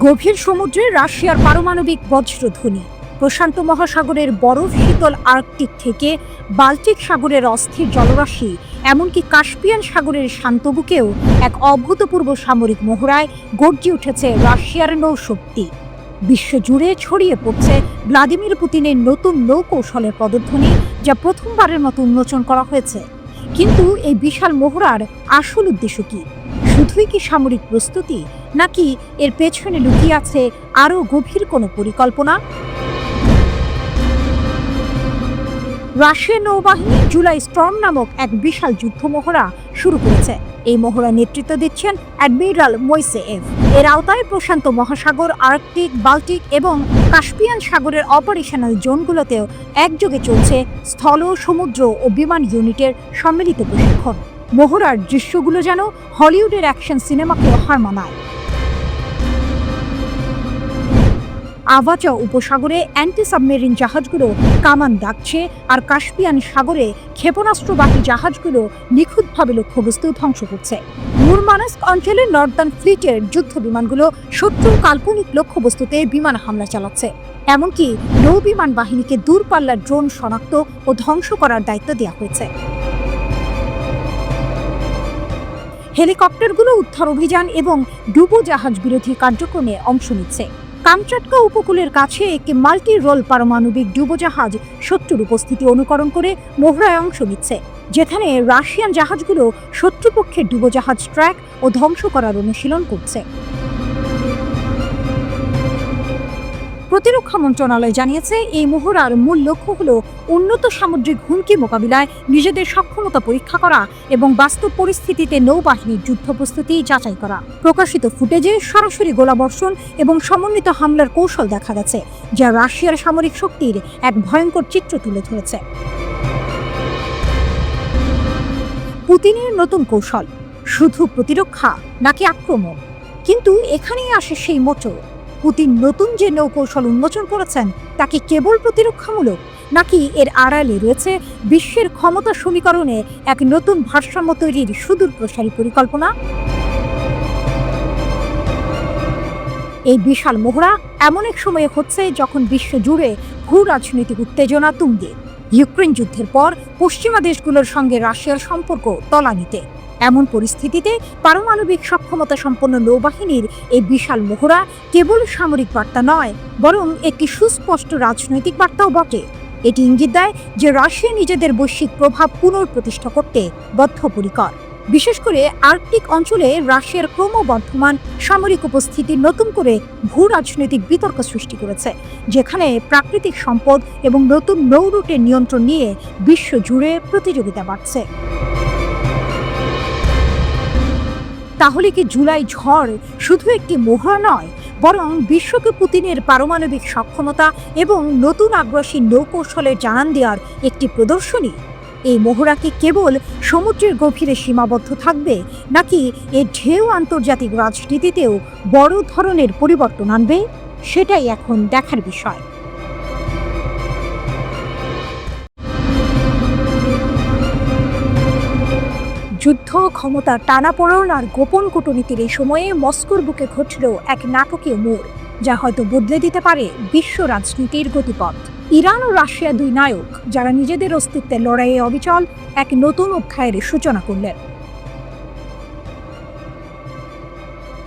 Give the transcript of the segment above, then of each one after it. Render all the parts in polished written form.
গভীর সমুদ্রে রাশিয়ার পারমাণবিক বজ্রধ্বনি, প্রশান্ত মহাসাগরের বরফ শীতল আর্কটিক থেকে বাল্টিক সাগরের অস্থির জলরাশি, এমনকি কাস্পিয়ান সাগরের শান্ত বুকেও এক অভূতপূর্ব সামরিক মহড়ায় গর্জে উঠেছে রাশিয়ার নৌশক্তি। বিশ্বজুড়ে ছড়িয়ে পড়ছে ভ্লাদিমির পুতিনের নতুন নৌকৌশলের পদধ্বনি, যা প্রথমবারের মতো উন্মোচন করা হয়েছে। কিন্তু এই বিশাল মহড়ার আসল উদ্দেশ্য কি? শুধুই কি সামরিক প্রস্তুতি, নাকি এর পেছনে লুকিয়ে আছে আরও গভীর কোনো পরিকল্পনা? রাশিয়ার নৌবাহিনী জুলাই স্টর্ম নামক এক বিশাল যুদ্ধ মহড়া শুরু করেছে। এই মহড়া নেতৃত্ব দিচ্ছেন অ্যাডমিরাল মোইসেয়েভ। এর আওতায় প্রশান্ত মহাসাগর, আর্কটিক, বাল্টিক এবং কাস্পিয়ান সাগরের অপারেশনাল জোনগুলোতেও একযোগে চলছে স্থল, সমুদ্র ও বিমান ইউনিটের সম্মিলিত প্রশিক্ষণ। মহড়ার দৃশ্যগুলো যেন হলিউডের অ্যাকশন সিনেমাকেও হার মানায়। আভাচা উপসাগরে অ্যান্টি সাবমেরিন জাহাজগুলো কামান দাগছে, আর কাস্পিয়ান সাগরে ক্ষেপণাস্ত্রবাহী জাহাজগুলো নিখুঁতভাবে লক্ষ্যবস্তু ধ্বংস করছে। মুরমানস্ক অঞ্চলের নর্দার্ন ফ্লিটের যুদ্ধ বিমানগুলো শত্রুর কাল্পনিক লক্ষ্যবস্তুতে বিমান হামলা চালাচ্ছে। এমনকি নৌ বিমান বাহিনীকে দূরপাল্লার ড্রোন শনাক্ত ও ধ্বংস করার দায়িত্ব দেওয়া হয়েছে। হেলিকপ্টারগুলো উদ্ধার অভিযান এবং ডুবোজাহাজ বিরোধী কার্যক্রমে অংশ নিচ্ছে। কামচাটকা উপকূলের কাছে একটি মাল্টি রোল পারমাণবিক ডুবোজাহাজ শত্রুর উপস্থিতি অনুকরণ করে মহড়ায় অংশ নিচ্ছে, যেখানে রাশিয়ান জাহাজগুলো শত্রুপক্ষের ডুবোজাহাজ ট্র্যাক ও ধ্বংস করার অনুশীলন করছে। প্রতিরক্ষা মন্ত্রণালয় জানিয়েছে, এই মহড়ার মূল লক্ষ্য হল উন্নত সামুদ্রিক হুমকি মোকাবিলায় নিজেদের সক্ষমতা পরীক্ষা করা এবং বাস্তব পরিস্থিতিতে নৌবাহিনীর যুদ্ধ প্রস্তুতি যাচাই করা। প্রকাশিত ফুটেজে সরাসরি গোলাবর্ষণ এবং সমন্বিত হামলার কৌশল দেখা গেছে, যা রাশিয়ার সামরিক শক্তির এক ভয়ঙ্কর চিত্র তুলে ধরেছে। পুতিনের নতুন কৌশল শুধু প্রতিরক্ষা নাকি আক্রমণ? কিন্তু এখানেই আসে সেই মোচড়। পুতিন নতুন যে নৌকৌশল উন্মোচন করেছেন, তা কি কেবল প্রতিরক্ষামূলক, নাকি এর আড়ালে রয়েছে বিশ্বের ক্ষমতা সমীকরণে এক নতুন ভারসাম্য তৈরির সুদূর প্রসারী পরিকল্পনা? এই বিশাল মহড়া এমন এক সময়ে হচ্ছে যখন বিশ্ব জুড়ে ভূ রাজনৈতিক উত্তেজনা তুঙ্গে। ইউক্রেন যুদ্ধের পর পশ্চিমা দেশগুলোর সঙ্গে রাশিয়ার সম্পর্ক তলানিতে। এমন পরিস্থিতিতে পারমাণবিক সক্ষমতা সম্পন্ন নৌবাহিনীর এই বিশাল মহড়া কেবল সামরিক বার্তা নয়, বরং একটি সুস্পষ্ট রাজনৈতিক বার্তাও বটে। এটি ইঙ্গিত দেয় যে রাশিয়া নিজেদের বৈশ্বিক প্রভাব পুনঃপ্রতিষ্ঠা করতে বদ্ধপরিকর। বিশেষ করে আর্কটিক অঞ্চলে রাশিয়ার ক্রমবর্ধমান সামরিক উপস্থিতি নতুন করে ভূ রাজনৈতিক বিতর্ক সৃষ্টি করেছে, যেখানে প্রাকৃতিক সম্পদ এবং নতুন নৌ রুটের নিয়ন্ত্রণ নিয়ে বিশ্ব জুড়ে প্রতিযোগিতা বাড়ছে। তাহলে কি জুলাই ঝড় শুধু একটি মহড়া নয়, বরং বিশ্বকে পুতিনের পারমাণবিক সক্ষমতা এবং নতুন আগ্রাসী নৌকৌশলের জানান দেওয়ার একটি প্রদর্শনী? এই মহড়া কি কেবল সমুদ্রের গভীরে সীমাবদ্ধ থাকবে, নাকি এর ঢেউ আন্তর্জাতিক রাজনীতিতেও বড় ধরনের পরিবর্তন আনবে? সেটাই এখন দেখার বিষয়। যুদ্ধ, ক্ষমতা টানাপোড়েন আর গোপন কূটনীতির এই সময়ে মস্কোর বুকে ঘটল এক নাটকীয় মোড়, যা হয়তো বদলে দিতে পারে বিশ্ব রাজনীতির গতিপথ। ইরান ও রাশিয়া দুই নায়ক, যারা নিজেদের অস্তিত্বের লড়াইয়ে অবিচল, এক নতুন অধ্যায়ের সূচনা করলেন।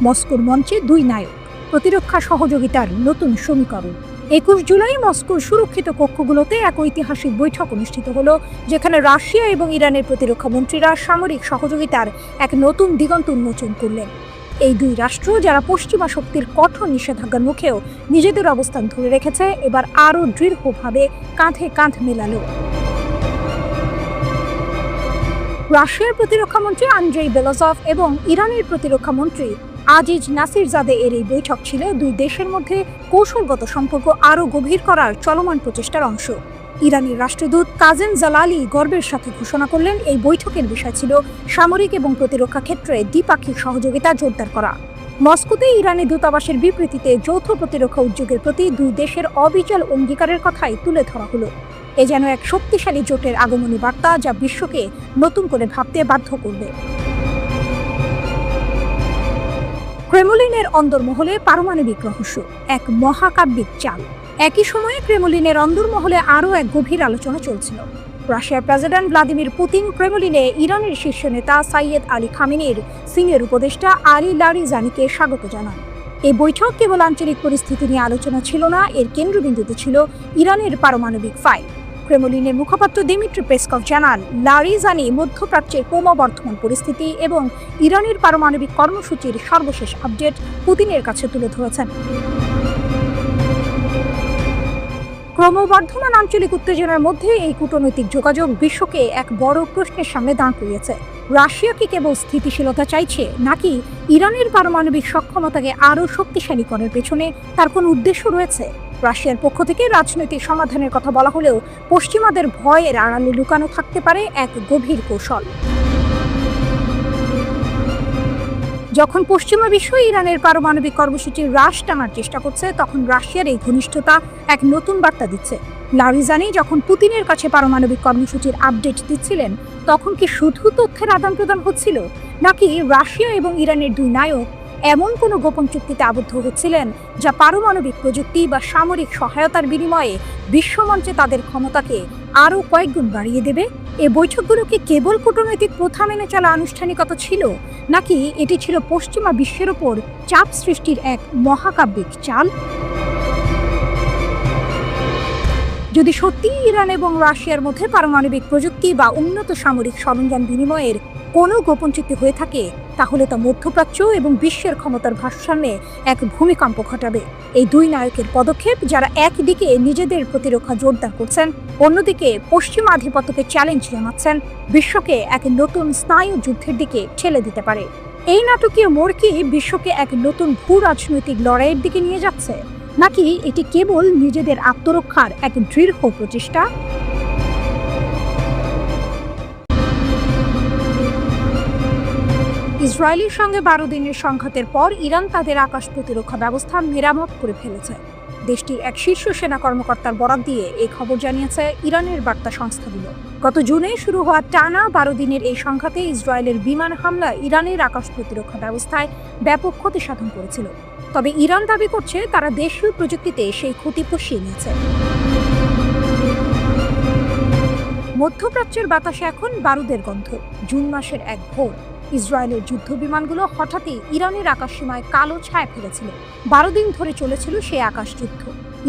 মস্কোর মঞ্চে দুই নায়ক, প্রতিরক্ষা সহযোগিতার নতুন সমীকরণ। 21 জুলাই মস্কোর সুরক্ষিত কক্ষগুলোতে এক ঐতিহাসিক বৈঠক অনুষ্ঠিত হলো, যেখানে রাশিয়া এবং ইরানের প্রতিরক্ষা মন্ত্রীরা সামরিক সহযোগিতার এক নতুন দিগন্ত উন্মোচন করলেন। এই দুই রাষ্ট্র, যারা পশ্চিমা শক্তির কঠোর নিষেধাজ্ঞার মুখেও নিজেদের অবস্থান ধরে রেখেছে, এবার আরও দৃঢ়ভাবে কাঁধে কাঁধ মেলালো। রাশিয়ার প্রতিরক্ষা মন্ত্রী আন্দ্রেই বেলাজভ এবং ইরানের প্রতিরক্ষা মন্ত্রী আজিজ নাসিরজাদে এর এই বৈঠক ছিল দুই দেশের মধ্যে কৌশলগত সম্পর্ক আরও গভীর করার চলমান প্রচেষ্টার অংশ। ইরানের রাষ্ট্রদূত কাজেম জালালি গর্বের সাথে ঘোষণা করলেন, এই বৈঠকের বিষয় ছিল সামরিক এবং প্রতিরক্ষা ক্ষেত্রে দ্বিপাক্ষিক সহযোগিতা জোরদার করা। মস্কোতে ইরানের দূতাবাসের বিবৃতিতে যৌথ প্রতিরক্ষা উদ্যোগের প্রতি দুই দেশের অবিচল অঙ্গীকারের কথাই তুলে ধরা হলো। এ যেন এক শক্তিশালী জোটের আগমনী বার্তা, যা বিশ্বকে নতুন করে ভাবতে বাধ্য করবে। ক্রেমলিনের অন্দরমহলে পারমাণবিক রহস্য, এক মহাকাব্যিক চাল। একই সময়ে ক্রেমলিনের অন্দরমহলে আরও এক গভীর আলোচনা চলছিল। রাশিয়ার প্রেসিডেন্ট ভ্লাদিমির পুতিন ক্রেমলিনে ইরানের শীর্ষ নেতা সাইয়েদ আলী খামেনির সিনিয়র উপদেষ্টা আলী লারিজানিকে স্বাগত জানান। এই বৈঠক কেবল আঞ্চলিক পরিস্থিতি নিয়ে আলোচনা ছিল না, এর কেন্দ্রবিন্দুতে ছিল ইরানের পারমাণবিক ফাইল। ক্রেমলিনের মুখপাত্র দিমিত্রি পেসকভ জানান, লারিজানি মধ্যপ্রাচ্যের ক্রমবর্ধমান পরিস্থিতি এবং ইরানের পারমাণবিক কর্মসূচির সর্বশেষ আপডেট পুতিনের কাছে তুলে ধরেছেন। ক্রমবর্ধমান আঞ্চলিক উত্তেজনার মধ্যে এই কূটনৈতিক যোগাযোগ বিশ্বকে এক বড় প্রশ্নের সামনে দাঁড় করিয়েছে। রাশিয়া কি কেবল স্থিতিশীলতা চাইছে, নাকি ইরানের পারমাণবিক সক্ষমতাকে আরও শক্তিশালী করার পেছনে তার কোনো উদ্দেশ্য রয়েছে? রাশিয়ার পক্ষ থেকে রাজনৈতিক সমাধানের কথা বলা হলেও পশ্চিমাদের ভয়ের আড়ালে লুকানো থাকতে পারে এক গভীর কৌশল। যখন পশ্চিমা বিশ্ব ইরানের পারমাণবিক কর্মসূচি হ্রাস টানার চেষ্টা করছে, তখন রাশিয়ার এই ঘনিষ্ঠতা এক নতুন বার্তা দিচ্ছে। লারিজানি যখন পুতিনের কাছে পারমাণবিক কর্মসূচির আপডেট দিচ্ছিলেন, তখন কি শুধু তথ্যের আদান প্রদান হচ্ছিল, নাকি রাশিয়া এবং ইরানের দুই নায়ক এমন কোনো গোপন চুক্তিতে আবদ্ধ হচ্ছিলেন যা পারমাণবিক প্রযুক্তি বা সামরিক সহায়তার বিনিময়ে বিশ্বমঞ্চে তাদের ক্ষমতাকে আরও কয়েকগুণ বাড়িয়ে দেবে? এই বৈঠকগুলো কি কেবল কূটনৈতিক প্রথা মেনে চলা আনুষ্ঠানিকতা ছিল, নাকি এটি ছিল পশ্চিমা বিশ্বের ওপর চাপ সৃষ্টির এক মহাকাব্যিক চাল? যদি সত্যি ইরান এবং রাশিয়ার মধ্যে পারমাণবিক প্রযুক্তি বা উন্নত সামরিক সরঞ্জাম বিনিময়ের কোনো গোপন চুক্তি হয়ে থাকে, তাহলে তা মধ্যপ্রাচ্য এবং বিশ্বের ক্ষমতার ভারসাম্যে এক ভূমিকম্প ঘটাবে। এই দুই নায়কের পদক্ষেপ, যারা একদিকে নিজেদের প্রতিরক্ষা জোরদার করছেন, অন্যদিকে পশ্চিমা আধিপত্যকে চ্যালেঞ্জ জানাচ্ছেন, বিশ্বকে এক নতুন স্নায়ু যুদ্ধের দিকে ঠেলে দিতে পারে। এই নাটকীয় মোড় কি বিশ্বকে এক নতুন ভূ রাজনৈতিক লড়াইয়ের দিকে নিয়ে যাচ্ছে, নাকি এটি কেবল নিজেদের আত্মরক্ষার এক দৃঢ় প্রচেষ্টা? ইসরায়েলের সঙ্গে 12 দিনের সংঘাতের পর ইরান তাদের আকাশ প্রতিরক্ষা ব্যবস্থা মেরামত করে ফেলেছে। দেশটির এক শীর্ষ সেনা কর্মকর্তার বরাত দিয়ে এই খবর জানিয়েছে ইরানের বার্তা সংস্থাগুলো। গত জুনে শুরু হওয়া টানা 12 দিনের এই সংঘাতে ইসরায়েলের বিমান হামলা ইরানের আকাশ প্রতিরক্ষা ব্যবস্থায় ব্যাপক ক্ষতি সাধন করেছিল। তবে ইরান দাবি করছে তারা দেশীয় প্রযুক্তিতে সেই ক্ষতি পুষিয়ে নিয়েছে। মধ্যপ্রাচ্যের বাতাসে এখন বারুদের গন্ধ। জুন মাসের এক ভোর ইসরায়েলের যুদ্ধ বিমানগুলো হঠাৎই ইরানের আকাশসীমায় কালো ছায়া ফেলেছিল। 12 দিন ধরে চলেছিল সেই আকাশ যুদ্ধ।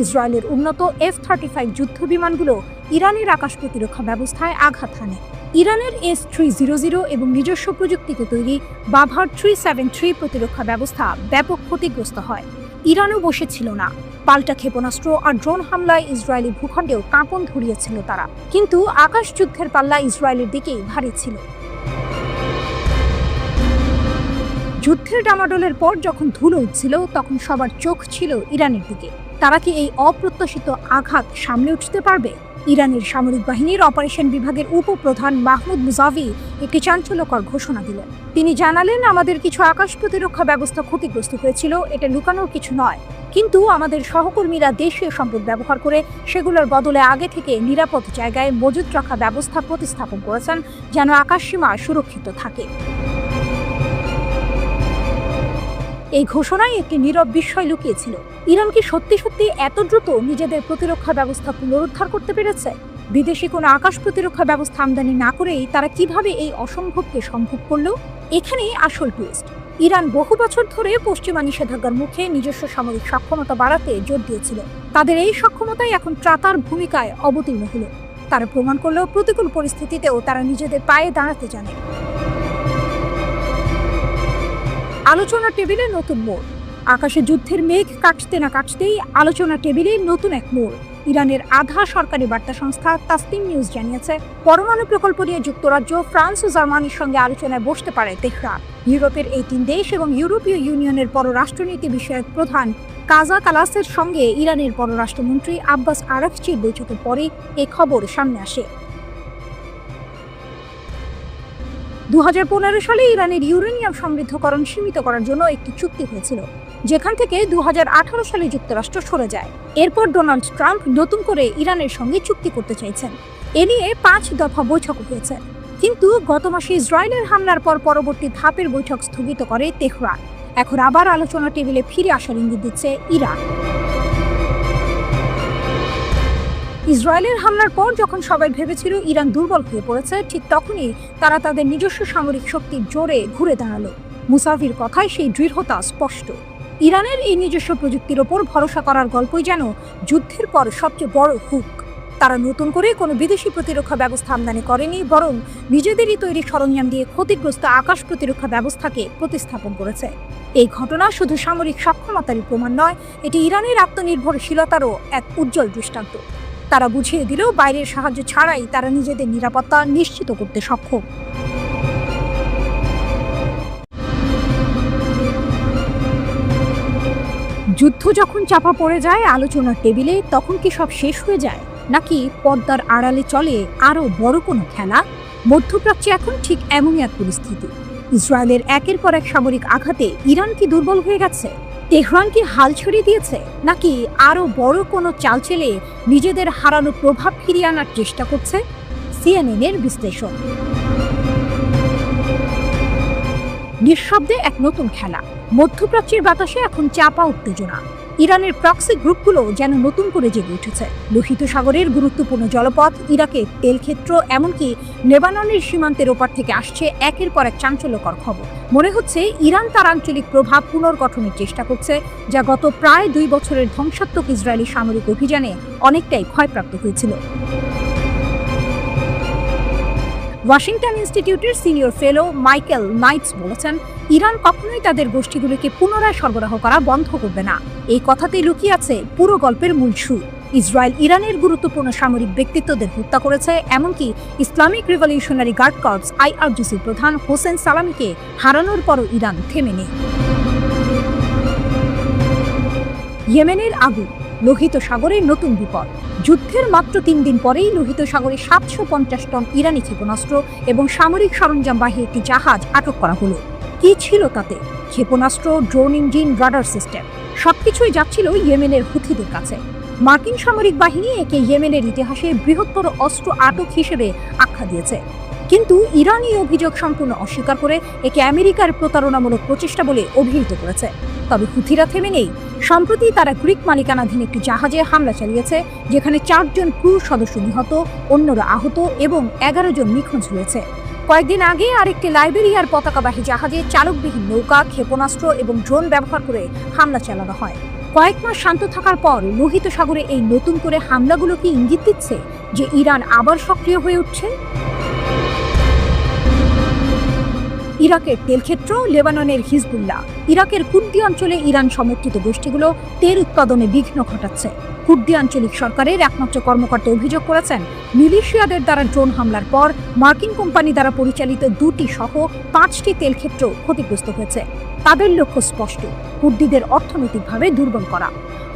ইসরায়েলের উন্নত F-35 যুদ্ধ বিমানগুলো ইরানের আকাশ প্রতিরক্ষা ব্যবস্থায় আঘাত হানে। ইরানের S-300 এবং নিজস্ব প্রযুক্তিতে তৈরি বাভার 373 প্রতিরক্ষা ব্যবস্থা ব্যাপক ক্ষতিগ্রস্ত হয়। ইরানও বসেছিল না। পাল্টা ক্ষেপণাস্ত্র আর ড্রোন হামলায় ইসরায়েলি ভূখণ্ডেও কাঁপন ধরিয়েছিল তারা। কিন্তু আকাশ যুদ্ধের পাল্লা ইসরায়েলের দিকেই ভারী ছিল। যুদ্ধের ডামাডোলের পর যখন ধুলো উঠছিল, তখন সবার চোখ ছিল ইরানের দিকে। তারা কি এই অপ্রত্যাশিত আঘাত সামলে উঠতে পারবে? ইরানের সামরিক বাহিনীর অপারেশন বিভাগের উপপ্রধান মাহমুদ মুজাভি একটি চাঞ্চল্যকর ঘোষণা দিলেন। তিনি জানালেন, আমাদের কিছু আকাশ প্রতিরক্ষা ব্যবস্থা ক্ষতিগ্রস্ত হয়েছিল, এটা লুকানোর কিছু নয়। কিন্তু আমাদের সহকর্মীরা দেশীয় সম্পদ ব্যবহার করে সেগুলোর বদলে আগে থেকে নিরাপদ জায়গায় মজুত রাখা ব্যবস্থা প্রতিস্থাপন করেছেন, যেন আকাশসীমা সুরক্ষিত থাকে। এই ঘোষণায় একটি নীরব বিস্ময় লুকিয়েছিল। ইরান কি সত্যি সত্যি এত দ্রুত নিজেদের প্রতিরক্ষা ব্যবস্থা পুনরুদ্ধার করতে পেরেছে? বিদেশি কোনো আকাশ প্রতিরক্ষা ব্যবস্থা আমদানি না করেই তারা কিভাবে এই অসম্ভবকে সম্ভব করল? এখানেই আসল টুইস্ট। ইরান বহু বছর ধরে পশ্চিমা নিষেধাজ্ঞার মুখে নিজস্ব সামরিক সক্ষমতা বাড়াতে জোর দিয়েছিল। তাদের এই সক্ষমতাই এখন ত্রাতার ভূমিকায় অবতীর্ণ হলো। তারা প্রমাণ করল, প্রতিকূল পরিস্থিতিতেও তারা নিজেদের পায়ে দাঁড়াতে জানে। আলোচনা টেবিলে নতুন মোড়। আকাশে যুদ্ধের মেঘ কাটতে না কাটতেই আলোচনা টেবিলে নতুন এক মোড়। ইরানের আধা সরকারি বার্তা সংস্থা তাসনিম নিউজ জানিয়েছে, পরমাণু প্রকল্প নিয়ে যুক্তরাজ্য, ফ্রান্স ও জার্মানির সঙ্গে আলোচনায় বসতে পারে তেহরান। ইউরোপের এই 3 দেশ এবং ইউরোপীয় ইউনিয়নের পররাষ্ট্রনীতি বিষয়ক প্রধান কাজা কালাসের সঙ্গে ইরানের পররাষ্ট্রমন্ত্রী আব্বাস আরাকচির বৈঠকের পরে এই খবর সামনে আসে। 2015 সালে ইরানের ইউরেনিয়াম সমৃদ্ধকরণ সীমিত করার জন্য একটি চুক্তি হয়েছিল, যেখান থেকে 2018 সালে যুক্তরাষ্ট্র সরে যায়। এরপর ডোনাল্ড ট্রাম্প নতুন করে ইরানের সঙ্গে চুক্তি করতে চাইছেন। এ নিয়ে 5 দফা বৈঠক হয়েছে। কিন্তু গত মাসে ইসরায়েলের হামলার পর পরবর্তী ধাপের বৈঠক স্থগিত করে তেহরান। এখন আবার আলোচনা টেবিলে ফিরে আসার ইঙ্গিত দিচ্ছে ইরান। ইসরায়েলের হামলার পর যখন সবাই ভেবেছিল ইরান দুর্বল হয়ে পড়েছে, ঠিক তখনই তারা তাদের নিজস্ব সামরিক শক্তির জোরে ঘুরে দাঁড়ালো। মুসাভির কথায় সেই দৃঢ়তা স্পষ্ট। ইরানের এই নিজস্ব প্রযুক্তির ওপর ভরসা করার গল্পই যেন যুদ্ধের পর সবচেয়ে বড় হুক। তারা নতুন করে কোনো বিদেশি প্রতিরক্ষা ব্যবস্থা আমদানি করেনি, বরং নিজেদেরই তৈরি সরঞ্জাম দিয়ে ক্ষতিগ্রস্ত আকাশ প্রতিরক্ষা ব্যবস্থাকে প্রতিস্থাপন করেছে। এই ঘটনা শুধু সামরিক সক্ষমতারই প্রমাণ নয়, এটি ইরানের আত্মনির্ভরশীলতারও এক উজ্জ্বল দৃষ্টান্ত। তারা বুঝিয়ে দিল বাইরের সাহায্য ছাড়াই তারা নিজেদের নিরাপত্তা নিশ্চিত করতে সক্ষম। যুদ্ধ যখন চাপা পড়ে যায় আলোচনার টেবিলে, তখন কি সব শেষ হয়ে যায়, নাকি পর্দার আড়ালে চলে আরো বড় কোনো খেলা? মধ্যপ্রাচ্যে এখন ঠিক এমনই এক পরিস্থিতি। ইসরায়েলের একের পর এক সামরিক আঘাতে ইরান কি দুর্বল হয়ে গেছে? তেহরান কি হাল ছড়িয়ে দিয়েছে, নাকি আরো বড় কোনো চাল চেলে নিজেদের হারানো প্রভাব ফিরিয়ে আনার চেষ্টা করছে? সিএনএন-এর বিশ্লেষণ। নিঃশব্দে এক নতুন খেলা। মধ্যপ্রাচ্যের বাতাসে এখন চাপা উত্তেজনা। ইরানের প্রক্সি গ্রুপগুলো যেন নতুন করে জেগে উঠেছে। লোহিত সাগরের গুরুত্বপূর্ণ জলপথ, ইরাকের তেলক্ষেত্র, এমনকি লেবাননের সীমান্তের ওপার থেকে আসছে একের পর এক চাঞ্চল্যকর খবর। মনে হচ্ছে ইরান তার আঞ্চলিক প্রভাব পুনর্গঠনের চেষ্টা করছে, যা গত প্রায় 2 বছরের ধ্বংসাত্মক ইসরায়েলি সামরিক অভিযানে অনেকটাই ক্ষয়প্রাপ্ত হয়েছিল। ওয়াশিংটন ইনস্টিটিউটের সিনিয়র ফেলো মাইকেল নাইটস বলেছেন, ইরান কখনোই তাদের গোষ্ঠীগুলোকে পুনরায় সরবরাহ করা বন্ধ করবে না। এই কথাতেই লুকিয়ে আছে পুরো গল্পের মূল সুর। ইসরায়েল ইরানের গুরুত্বপূর্ণ সামরিক ব্যক্তিত্বদের হত্যা করেছে, এমনকি Islamic revolutionary guard corps IRGC প্রধান হোসেন সালামিকে হারানোর পরও ইরান থেমে নেই। ইয়েমেনের আগুন, লোহিত সাগরের নতুন বিপদ। যুদ্ধের মাত্র 3 দিন পরেই লোহিত সাগরে 750 টন ইরানি ক্ষেপণাস্ত্র এবং সামরিক সরঞ্জামবাহী একটি জাহাজ আটক করা হলো। কি ছিল তাতে? ক্ষেপণাস্ত্র, ড্রোন ইঞ্জিন, রাডার সিস্টেম, সবকিছুই যাচ্ছিল ইয়েমেনের হুথিদের কাছে। মার্কিন সামরিক বাহিনী একে ইয়েমেনের ইতিহাসে বৃহত্তর অস্ত্র আটক হিসেবে আখ্যা দিয়েছে, কিন্তু ইরান এই অভিযোগ সম্পূর্ণ অস্বীকার করে একে আমেরিকার প্রতারণামূলক প্রচেষ্টা বলে অভিহিত করেছে। তবে হুথিরা থেমে নেই। সম্প্রতি তারা গ্রিক মালিকানাধীন একটি জাহাজে হামলা চালিয়েছে, যেখানে 4 জন ক্রু সদস্য নিহত, অন্যরা আহত এবং 11 জন নিখোঁজ হয়েছে। কয়েকদিন আগে আরেকটি লাইবেরিয়ার পতাকাবাহী জাহাজে চালকবিহীন নৌকা, ক্ষেপণাস্ত্র এবং ড্রোন ব্যবহার করে হামলা চালানো হয়। কয়েক মাস শান্ত থাকার পর লোহিত সাগরে এই নতুন করে হামলাগুলো কি ইঙ্গিত দিচ্ছে যে ইরান আবার সক্রিয় হয়ে উঠছে? ইরাকের তেলক্ষেত্র, লেবাননের হিজবুল্লাহ। ইরাকের কুর্দি অঞ্চলে ইরান সমর্থিত গোষ্ঠীগুলো তেল উৎপাদনে বিঘ্ন ঘটাচ্ছে। কুর্দি আঞ্চলিক সরকারের একমাত্র কর্মকর্তা অভিযোগ করেছেন, মিলিশিয়াদের দ্বারা ড্রোন হামলার পর মার্কিন কোম্পানি দ্বারা পরিচালিত 2টি সহ 5টি তেলক্ষেত্র ক্ষতিগ্রস্ত হয়েছে। তাদের লক্ষ্য স্পষ্ট, কুর্দিদের অর্থনৈতিকভাবে দুর্বল করা।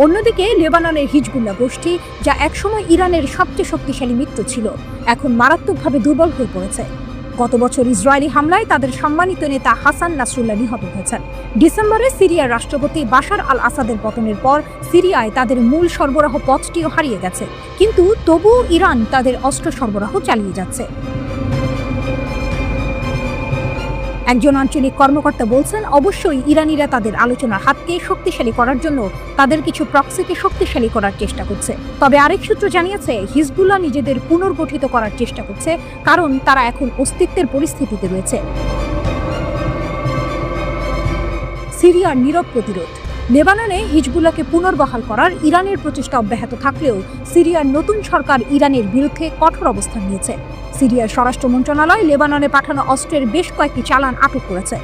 অন্যদিকে লেবাননের হিজবুল্লাহ গোষ্ঠী, যা একসময় ইরানের সবচেয়ে শক্তিশালী মিত্র ছিল, এখন মারাত্মকভাবে দুর্বল হয়ে পড়েছে। গত বছর ইসরায়েলি হামলায় তাদের সম্মানিত নেতা হাসান নাসরুল্লাহ নিহত হয়েছেন। ডিসেম্বরে সিরিয়ার রাষ্ট্রপতি বাশার আল আসাদের পতনের পর সিরিয়ায় তাদের মূল সরবরাহ পথটিও হারিয়ে গেছে, কিন্তু তবুও ইরান তাদের অস্ত্র সরবরাহ চালিয়ে যাচ্ছে। একজন আঞ্চলিক কর্মকর্তা বলছেন, অবশ্যই ইরানিরা তাদের আলোচনার হাতকে শক্তিশালী করার জন্য তাদের কিছু প্রক্সিকে শক্তিশালী করার চেষ্টা করছে। তবে আরেক সূত্র জানিয়েছে, হিজবুল্লাহ নিজেদের পুনর্গঠিত করার চেষ্টা করছে, কারণ তারা এখন অস্তিত্বের পরিস্থিতিতে রয়েছে। সিরিয়ার নীরব প্রতিরোধ। লেবাননে হিজবুল্লাহকে পুনর্বহাল করার ইরানের প্রচেষ্টা অব্যাহত থাকলেও সিরিয়ার নতুন সরকার ইরানের বিরুদ্ধে কঠোর অবস্থান নিয়েছে। সিরিয়ার স্বরাষ্ট্র মন্ত্রণালয় লেবাননে পাঠানো অস্ত্রের বেশ কয়েকটি চালান আটক করেছে।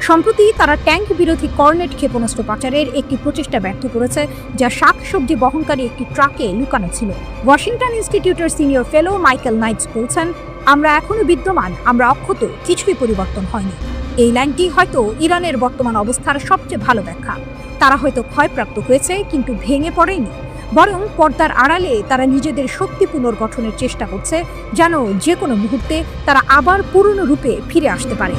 সম্প্রতি তারা ট্যাঙ্ক বিরোধী কর্নেট ক্ষেপণাস্ত্র পাচারের একটি প্রচেষ্টা ব্যর্থ করেছে, যা শাকসবজি বহনকারী একটি ট্রাকে লুকানো ছিল। ওয়াশিংটন ইনস্টিটিউটের সিনিয়র ফেলো মাইকেল নাইটস বলছেন, আমরা এখনো বিদ্যমান, আমরা অক্ষত, কিছুই পরিবর্তন হয়নি। এই লাইনটি হয়তো ইরানের বর্তমান অবস্থার সবচেয়ে ভালো ব্যাখ্যা। তারা হয়তো ক্ষয়প্রাপ্ত হয়েছে, কিন্তু ভেঙে পড়েনি, বরং পর্দার আড়ালে তারা নিজেদের শক্তি পুনর্গঠনের চেষ্টা করছে, যেন যে কোনো মুহূর্তে তারা আবার পুরনো রূপে ফিরে আসতে পারে।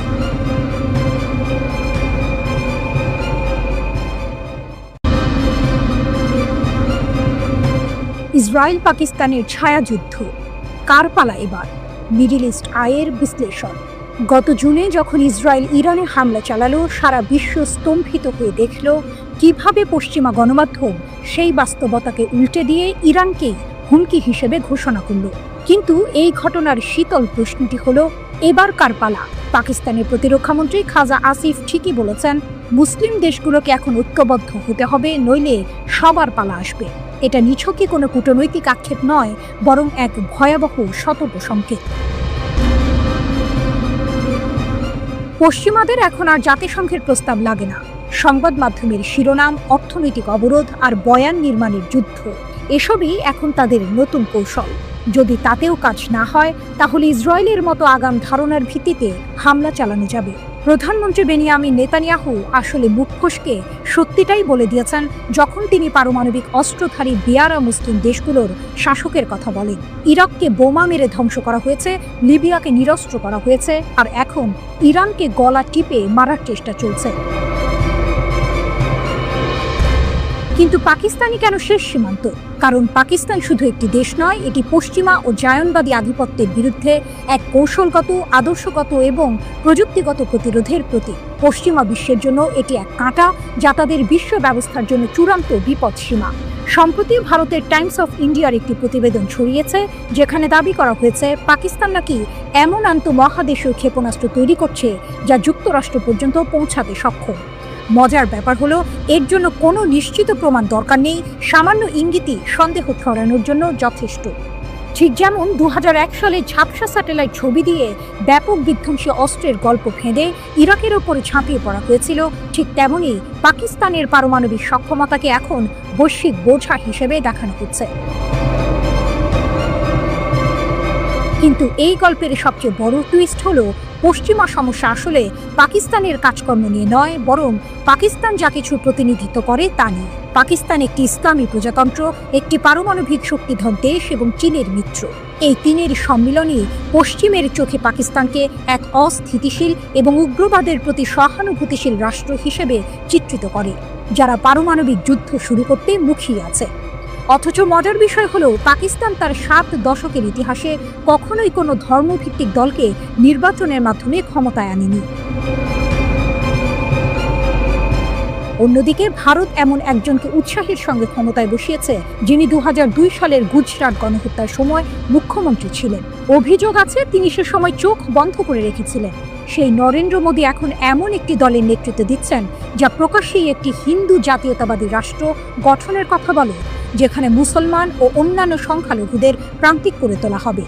ইসরায়েল পাকিস্তানের ছায়াযুদ্ধ, কার পালা এবার? মিডল ইস্ট আইয়ের বিশ্লেষণ। গত জুনে যখন ইসরায়েল ইরানে হামলা চালালো, সারা বিশ্ব স্তম্ভিত হয়ে দেখল কিভাবে পশ্চিমা গণমাধ্যম সেই বাস্তবতাকে উল্টে দিয়ে ইরানকেই হুমকি হিসেবে ঘোষণা করল। কিন্তু এই ঘটনার শীতল প্রশ্নটি হলো, এবার কার পালা? পাকিস্তানের প্রতিরক্ষামন্ত্রী খাজা আসিফ ঠিকই বলেছেন, মুসলিম দেশগুলোকে এখন ঐক্যবদ্ধ হতে হবে, নইলে সবার পালা আসবে। এটা নিছকই কোনো কূটনৈতিক আক্ষেপ নয়, বরং এক ভয়াবহ সতর্ক সংকেত। পশ্চিমাদের এখন আর জাতিসংঘের প্রস্তাব লাগে না। সংবাদ মাধ্যমের শিরোনাম, অর্থনৈতিক অবরোধ আর বয়ান নির্মাণের যুদ্ধ, এসবই এখন তাদের নতুন কৌশল। যদি তাতেও কাজ না হয়, তাহলে ইসরায়েলের মতো আগাম ধারণার ভিত্তিতে হামলা চালানো যাবে। প্রধানমন্ত্রী বেনিয়ামিন নেতানিয়াহু আসলে মুখ ফসকে সত্যিটাই বলে দিয়েছেন যখন তিনি পারমাণবিক অস্ত্রধারী বেয়ারা মুসলিম দেশগুলোর শাসকের কথা বলেন। ইরাককে বোমা মেরে ধ্বংস করা হয়েছে, লিবিয়াকে নিরস্ত্র করা হয়েছে, আর এখন ইরানকে গলা টিপে মারার চেষ্টা চলছে। কিন্তু পাকিস্তানই কেন শেষ সীমান্ত? কারণ পাকিস্তান শুধু একটি দেশ নয়, এটি পশ্চিমা ও জায়নবাদী আধিপত্যের বিরুদ্ধে এক কৌশলগত, আদর্শগত এবং প্রযুক্তিগত প্রতিরোধের প্রতীক। পশ্চিমা বিশ্বের জন্য এটি এক কাঁটা, যা তাদের বিশ্ব ব্যবস্থার জন্য চূড়ান্ত বিপদসীমা। সম্প্রতি ভারতের টাইমস অফ ইন্ডিয়ার একটি প্রতিবেদন ছড়িয়েছে, যেখানে দাবি করা হয়েছে পাকিস্তান নাকি এমন আন্তঃমহাদেশীয় ক্ষেপণাস্ত্র তৈরি করছে যা যুক্তরাষ্ট্র পর্যন্ত পৌঁছাতে সক্ষম। মজার ব্যাপার হলো, এর জন্য কোনো নিশ্চিত প্রমাণ দরকার নেই, সামান্য ইঙ্গিতই সন্দেহ ছড়ানোর জন্য যথেষ্ট। ঠিক যেমন 2001 সালে ঝাপসা স্যাটেলাইট ছবি দিয়ে ব্যাপক বিধ্বংসী অস্ত্রের গল্প ফেঁদে ইরাকের ওপরে ঝাঁপিয়ে পড়া হয়েছিল, ঠিক তেমনই পাকিস্তানের পারমাণবিক সক্ষমতাকে এখন বৈশ্বিক বোঝা হিসেবে দেখানো হচ্ছে। কিন্তু এই গল্পের সবচেয়ে বড় টুইস্ট হলো, পশ্চিমা সমস্যা আসলে পাকিস্তানের কাজকর্ম নিয়ে নয়, বরং পাকিস্তান যা কিছু প্রতিনিধিত্ব করে তা নিয়ে। পাকিস্তান একটি ইসলামী প্রজাতন্ত্র, একটি পারমাণবিক শক্তিধর দেশ এবং চীনের মিত্র। এই তিনের সম্মিলনই পশ্চিমের চোখে পাকিস্তানকে এক অস্থিতিশীল এবং উগ্রবাদের প্রতি সহানুভূতিশীল রাষ্ট্র হিসেবে চিত্রিত করে, যারা পারমাণবিক যুদ্ধ শুরু করতে মুখিয়ে আছে। অথচ মজার বিষয় হলো, পাকিস্তান তার 7 দশকের ইতিহাসে কখনোই কোনো ধর্মভিত্তিক দলকে নির্বাচনের মাধ্যমে ক্ষমতায় আনেনি। অন্যদিকে ভারত এমন একজনকে উৎসাহের সঙ্গে ক্ষমতায় বসিয়েছে, যিনি 2002 সালের গুজরাট গণহত্যার সময় মুখ্যমন্ত্রী ছিলেন। অভিযোগ আছে তিনি সে সময় চোখ বন্ধ করে রেখেছিলেন। সেই নরেন্দ্র মোদী এখন এমন একটি দলের নেতৃত্ব দিচ্ছেন, যা প্রকাশ্যেই একটি হিন্দু জাতীয়তাবাদী রাষ্ট্র গঠনের কথা বলে, যেখানে মুসলমান ও অন্যান্য সংখ্যালঘুদের প্রান্তিক করে তোলা হবে।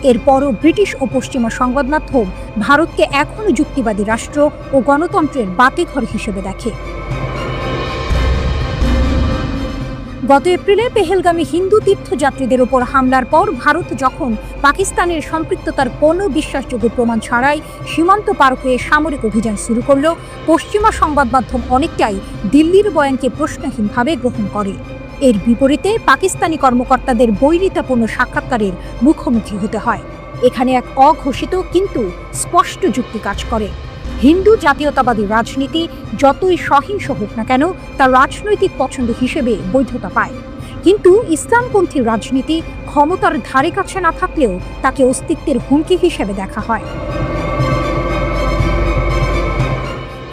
এরপরও ব্রিটিশ ও পশ্চিমা সংবাদ মাধ্যম ভারতকে এখনও যুক্তিবাদী রাষ্ট্র ও গণতন্ত্রের বাতিঘর হিসেবে দেখে। গত এপ্রিলে পেহেলগামী হিন্দু তীর্থযাত্রীদের উপর হামলার পর ভারত যখন পাকিস্তানের সম্পৃক্ততার কোনো বিশ্বাসযোগ্য প্রমাণ ছাড়াই সীমান্ত পার হয়ে সামরিক অভিযান শুরু করল, পশ্চিমা সংবাদ মাধ্যম অনেকটাই দিল্লির বয়ানকে প্রশ্নহীনভাবে গ্রহণ করে। এর বিপরীতে পাকিস্তানি কর্মকর্তাদের বৈরিতাপূর্ণ সাক্ষাৎকারের মুখোমুখি হতে হয়। এখানে এক অঘোষিত কিন্তু স্পষ্ট যুক্তি কাজ করে। হিন্দু জাতীয়তাবাদী রাজনীতি যতই সহিংস হোক না কেন, তার রাজনৈতিক পছন্দ হিসেবে বৈধতা পায়। কিন্তু ইসলামপন্থী রাজনীতি ক্ষমতার ধারে কাছে না থাকলেও তাকে অস্তিত্বের হুমকি হিসেবে দেখা হয়।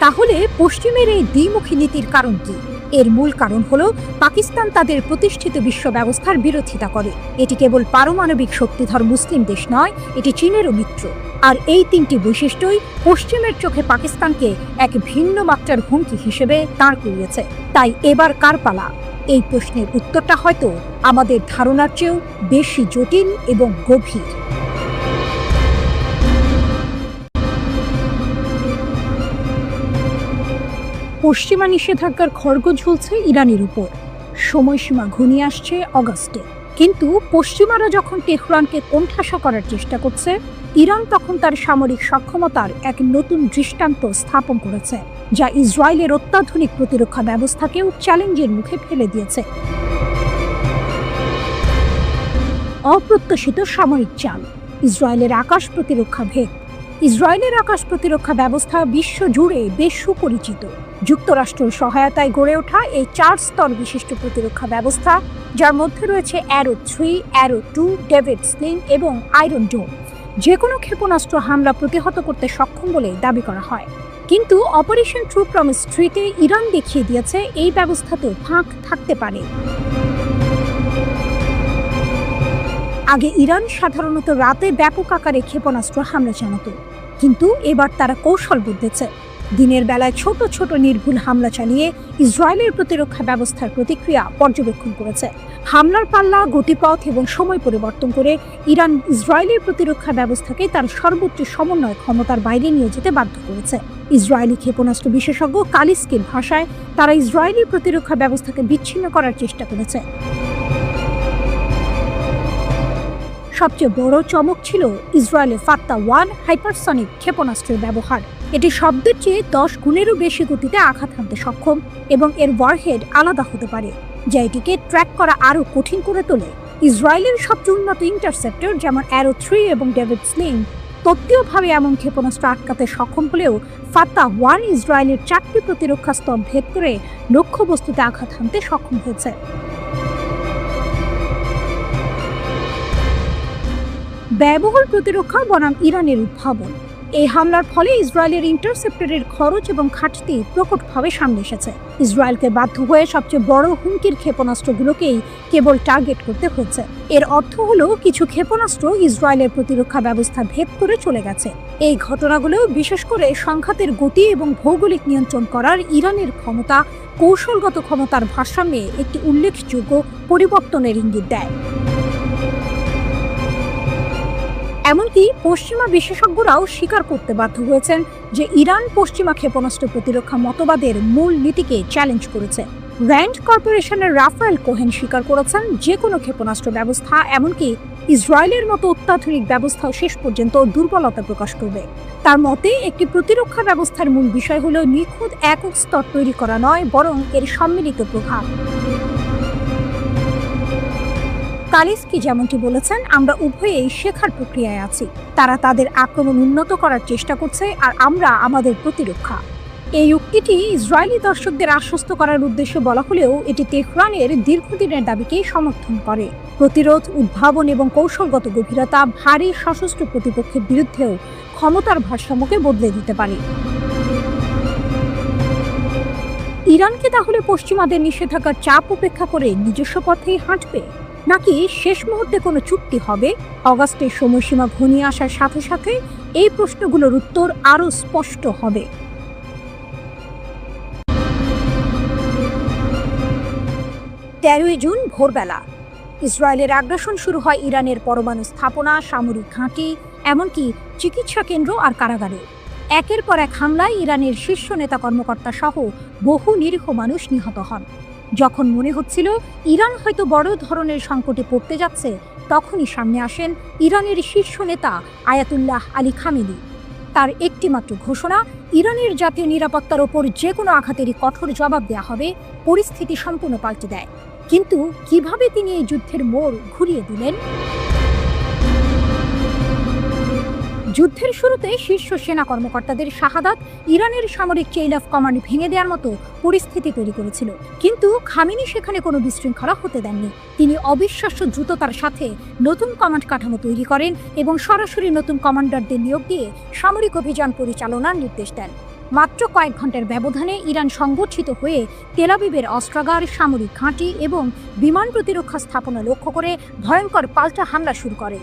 তাহলে পশ্চিমের এই দ্বিমুখী নীতির কারণ কি? এর মূল কারণ হলো, পাকিস্তান তাদের প্রতিষ্ঠিত বিশ্ব ব্যবস্থার বিরোধিতা করে। এটি কেবল পারমাণবিক শক্তিধর মুসলিম দেশ নয়, এটি চীনেরও মিত্র। আর এই 3টি বৈশিষ্ট্যই পশ্চিমের চোখে পাকিস্তানকে এক ভিন্ন মাত্রার হুমকি হিসেবে দাঁড় করিয়েছে। তাই এবার কার পালা? এই প্রশ্নের উত্তরটা হয়তো আমাদের ধারণার চেয়েও বেশি জটিল এবং গভীর। পশ্চিমা নিষেধাজ্ঞার খড়গ ঝুলছে ইরানের উপর। সময়সীমা ঘনিয়ে আসছে অগাস্টে। কিন্তু পশ্চিমারা যখন তেহরানকে কোণঠাসা করার চেষ্টা করছে, ইরান তখন তার সামরিক সক্ষমতার এক নতুন দৃষ্টান্ত স্থাপন করেছে, যা ইসরায়েলের অত্যাধুনিক প্রতিরক্ষা ব্যবস্থাকেও চ্যালেঞ্জের মুখে ফেলে দিয়েছে। অপ্রত্যাশিত সামরিক চাল, ইসরায়েলের আকাশ প্রতিরক্ষা ভেদ। ইসরায়েলের আকাশ প্রতিরক্ষা ব্যবস্থা বিশ্বজুড়ে বেশ সুপরিচিত। যুক্তরাষ্ট্রের সহায়তায় গড়ে ওঠা এই 4 স্তর বিশিষ্ট প্রতিরক্ষা ব্যবস্থা, যার মধ্যে রয়েছে অ্যারো 3, অ্যারো 2, ডেভিড স্লিং এবং আয়রন ডোম, যে কোনো ক্ষেপণাস্ত্র হামলা প্রতিহত করতে সক্ষম বলে দাবি করা হয়। কিন্তু অপারেশন ট্রু প্রমিস 3-তে ইরান দেখিয়ে দিয়েছে এই ব্যবস্থাতেও ফাঁক থাকতে পারে। আগে ইরান সাধারণত রাতে ব্যাপক আকারে ক্ষেপণাস্ত্র হামলা চালাতো, কিন্তু এবার তারা কৌশল বদলেছে। দিনের বেলায় ছোট ছোট নির্ভুল হামলা চালিয়ে ইসরায়েলের প্রতিরক্ষা ব্যবস্থার প্রতিক্রিয়া পর্যবেক্ষণ করেছে। হামলার পাল্লা, গতিপথ এবং সময় পরিবর্তন করে ইরান ইসরায়েলের প্রতিরক্ষা ব্যবস্থাকে তার সর্বোচ্চ সমন্বয় ক্ষমতার বাইরে নিয়ে যেতে বাধ্য করেছে। ইসরায়েলি ক্ষেপণাস্ত্র বিশেষজ্ঞ কালিস্কির ভাষায়, তারা ইসরায়েলি প্রতিরক্ষা ব্যবস্থাকে বিচ্ছিন্ন করার চেষ্টা করেছে। সবচেয়ে বড় চমক ছিল ইসরায়েলের ফাত্তা-1 হাইপারসনিক ক্ষেপণাস্ত্রের ব্যবহার। এটি শব্দের চেয়ে 10 গুণেরও বেশি গতিতে আঘাত হানতে সক্ষম এবং এর ওয়ারহেড আলাদা হতে পারে, যা এটিকে ট্র্যাক করা আরও কঠিন করে তোলে। ইসরায়েলের সবচেয়ে উন্নত ইন্টারসেপ্টর যেমন অ্যারো 3 এবং ডেভিড স্লিং তত্ত্বীয়ভাবে এমন ক্ষেপণাস্ত্র আটকাতে সক্ষম হলেও ফাত্তা-1 ইসরায়েলের 4টি প্রতিরক্ষা স্তর ভেদ করে লক্ষ্যবস্তুতে আঘাত হানতে সক্ষম হয়েছে। ব্যয়বহুল প্রতিরক্ষা বনাম ইরানের উদ্ভাবন। এই হামলার ফলে ইসরায়েলের ইন্টারসেপ্টরের খরচ এবং ঘাটতি প্রকটভাবে সামনে এসেছে। ইসরায়েলকে বাধ্য হয়ে সবচেয়ে বড় হুমকির ক্ষেপণাস্ত্রগুলোকেই কেবল টার্গেট করতে হচ্ছে। এর অর্থ হলো কিছু ক্ষেপণাস্ত্র ইসরায়েলের প্রতিরক্ষা ব্যবস্থা ভেদ করে চলে গেছে। এই ঘটনাগুলো বিশেষ করে সংঘাতের গতি এবং ভৌগোলিক নিয়ন্ত্রণ করার ইরানের ক্ষমতা, কৌশলগত ক্ষমতার ভারসাম্যে একটি উল্লেখযোগ্য পরিবর্তনের ইঙ্গিত দেয়। এমনকি পশ্চিমা বিশেষজ্ঞরাও স্বীকার করতে বাধ্য হয়েছেন যে ইরান পশ্চিমা ক্ষেপণাস্ত্র প্রতিরক্ষা মতবাদের মূল নীতিকে চ্যালেঞ্জ করেছে। র্যান্ড কর্পোরেশনের রাফায়েল কোহেন স্বীকার করেছেন, যে কোনো ক্ষেপণাস্ত্র ব্যবস্থা, এমনকি ইসরায়েলের মতো অত্যাধুনিক ব্যবস্থাও শেষ পর্যন্ত দুর্বলতা প্রকাশ করবে। তার মতে, একটি প্রতিরক্ষা ব্যবস্থার মূল বিষয় হলো নিখুঁত একক স্তর তৈরি করা নয়, বরং এর সম্মিলিত প্রভাব। কালিস্কি যেমনটি বলেছেন, আমরা উভয়েই শেখার প্রক্রিয়ায় আছি। তারা তাদের আক্রমণ উন্নত করার চেষ্টা করছে, আর আমরা আমাদের প্রতিরক্ষা। এই উক্তিটি ইসরায়েলি দর্শকদের আশ্বস্ত করার উদ্দেশ্যে বলা হলেও এটি তেহরানের দীর্ঘদিনের দাবিকেই সমর্থন করে। প্রতিরোধ, উদ্ভাবন এবং কৌশলগত গভীরতা ভারী সশস্ত্র প্রতিপক্ষের বিরুদ্ধেও ক্ষমতার ভারসাম্যকে বদলে দিতে পারে। ইরানকে তাহলে পশ্চিমাদের নিষেধাজ্ঞার চাপ উপেক্ষা করে নিজস্ব পথেই হাঁটবে, নাকি শেষ মুহূর্তে কোনো চুক্তি হবে? অগাস্টের সময়সীমা ঘনিয়ে আসার সাথে সাথে এই প্রশ্নগুলোর উত্তর আরও স্পষ্ট হবে। 13 জুন ভোরবেলা ইসরায়েলের আগ্রাসন শুরু হয় ইরানের পরমাণু স্থাপনা, সামরিক ঘাঁটি, এমনকি চিকিৎসা কেন্দ্র আর কারাগারে। একের পর এক হামলায় ইরানের শীর্ষ নেতা, কর্মকর্তা সহ বহু নিরীহ মানুষ নিহত হন। যখন মনে হচ্ছিল ইরান হয়তো বড় ধরনের সংকটে পড়তে যাচ্ছে, তখনই সামনে আসেন ইরানের শীর্ষ নেতা আয়াতুল্লাহ আলী খামেনি। তার একটিমাত্র ঘোষণা, ইরানের জাতীয় নিরাপত্তার ওপর যে কোনো আঘাতেরই কঠোর জবাব দেওয়া হবে। পরিস্থিতি সম্পূর্ণ পাল্টে দেয়। কিন্তু কিভাবে তিনি এই যুদ্ধের মোড় ঘুরিয়ে দিলেন? যুদ্ধের শুরুতে শীর্ষ সেনা কর্মকর্তাদের শাহাদাত ইরানের সামরিক চেইন অফ কমান্ড ভেঙে দেওয়ার মতো পরিস্থিতি তৈরি করেছিল। কিন্তু খামেনি সেখানে কোনো বিশৃঙ্খলা হতে দেননি। তিনি অবিশ্বাস্য দ্রুততার সাথে নতুন কমান্ড কাঠামো তৈরি করেন এবং সরাসরি নতুন কমান্ডারদের নিয়োগ দিয়ে সামরিক অভিযান পরিচালনার নির্দেশ দেন। মাত্র কয়েক ঘন্টার ব্যবধানে ইরান সংগঠিত হয়ে তেল আবিবের অস্ত্রাগার, সামরিক ঘাঁটি এবং বিমান প্রতিরক্ষা স্থাপনা লক্ষ্য করে ভয়ঙ্কর পাল্টা হামলা শুরু করে।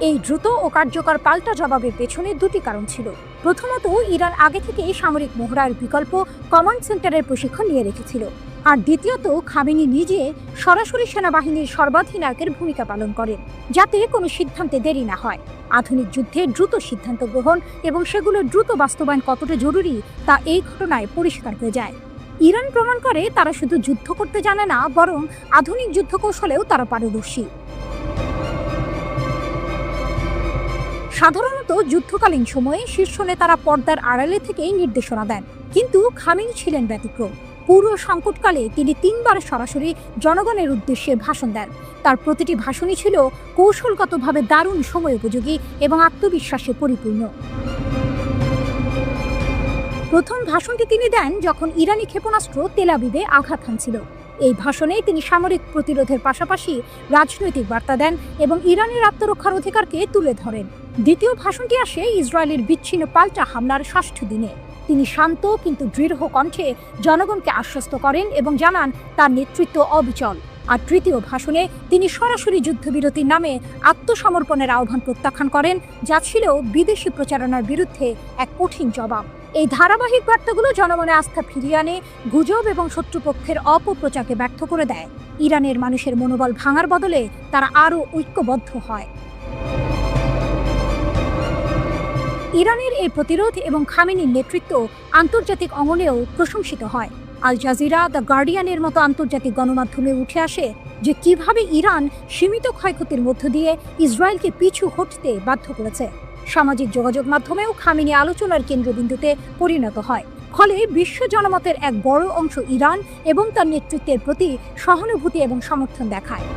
এই দ্রুত ও কার্যকর পাল্টা জবাবের পেছনে দুটি কারণ ছিল। প্রথমত, ইরান আগে থেকেই সামরিক মহড়ার বিকল্প কমান্ড সেন্টারের প্রশিক্ষণ নিয়ে রেখেছিল। আর দ্বিতীয়ত, খামেনি নিজে সরাসরি সেনাবাহিনীর সর্বাধিনায়কের ভূমিকা পালন করেন, যাতে কোনো সিদ্ধান্তে দেরি না হয়। আধুনিক যুদ্ধে দ্রুত সিদ্ধান্ত গ্রহণ এবং সেগুলো দ্রুত বাস্তবায়ন কতটা জরুরি তা এই ঘটনায় পরিষ্কার হয়ে যায়। ইরান প্রমাণ করে তারা শুধু যুদ্ধ করতে জানে না, বরং আধুনিক যুদ্ধ কৌশলেও তারা পারদর্শী। সাধারণত যুদ্ধকালীন সময়ে শীর্ষ নেতারা পর্দার আড়ালে থেকেই নির্দেশনা দেন, কিন্তু খামেনি ছিলেন ব্যতিক্রম। পুরো সংকটকালে তিনি 3 বার সরাসরি জনগণের উদ্দেশ্যে ভাষণ দেন। তার প্রতিটি ভাষণই ছিল কৌশলগতভাবে দারুণ সময় উপযোগী এবং আত্মবিশ্বাসে পরিপূর্ণ। প্রথম ভাষণটি তিনি দেন যখন ইরানি ক্ষেপণাস্ত্র তেল আবিবে আঘাত হানছিল। এই ভাষণে তিনি সামরিক প্রতিরোধের পাশাপাশি রাজনৈতিক বার্তা দেন এবং ইরানের আত্মরক্ষার অধিকারকে তুলে ধরেন। দ্বিতীয় ভাষণটি আসে ইসরায়েলের বিচ্ছিন্ন পাল্টা হামলার ৬ষ্ঠ দিনে। তিনি শান্ত কিন্তু দৃঢ় কণ্ঠে জনগণকে আশ্বস্ত করেন এবং জানান তার নেতৃত্ব অবিচল। আর তৃতীয় ভাষণে তিনি সরাসরি যুদ্ধবিরতির নামে আত্মসমর্পণের আহ্বান প্রত্যাখ্যান করেন, যা ছিল বিদেশি প্রচারণার বিরুদ্ধে এক কঠিন জবাব। এই ধারাবাহিক বার্তাগুলো জনমনে আস্থা ফিরিয়ে আনে, গুজব এবং শত্রুপক্ষের অপপ্রচারকে ব্যর্থ করে দেয়। ইরানের মানুষের মনোবল ভাঙার বদলে তারা আরও ঐক্যবদ্ধ হয়। ইরানের এই প্রতিরোধ এবং খামেনির নেতৃত্ব আন্তর্জাতিক অঙ্গনেও প্রশংসিত হয়। আল জাজিরা, দ্য গার্ডিয়ানের মতো আন্তর্জাতিক গণমাধ্যমে উঠে আসে যে কিভাবে ইরান সীমিত ক্ষয়ক্ষতির মধ্য দিয়ে ইসরায়েলকে পিছু হটতে বাধ্য করেছে। সামাজিক যোগাযোগ মাধ্যমেও খামেনি আলোচনার কেন্দ্রবিন্দুতে পরিণত হয়। ফলে বিশ্ব জনমতের এক বড় অংশ ইরান এবং তার নেতৃত্বের প্রতি সহানুভূতি এবং সমর্থন দেখায়।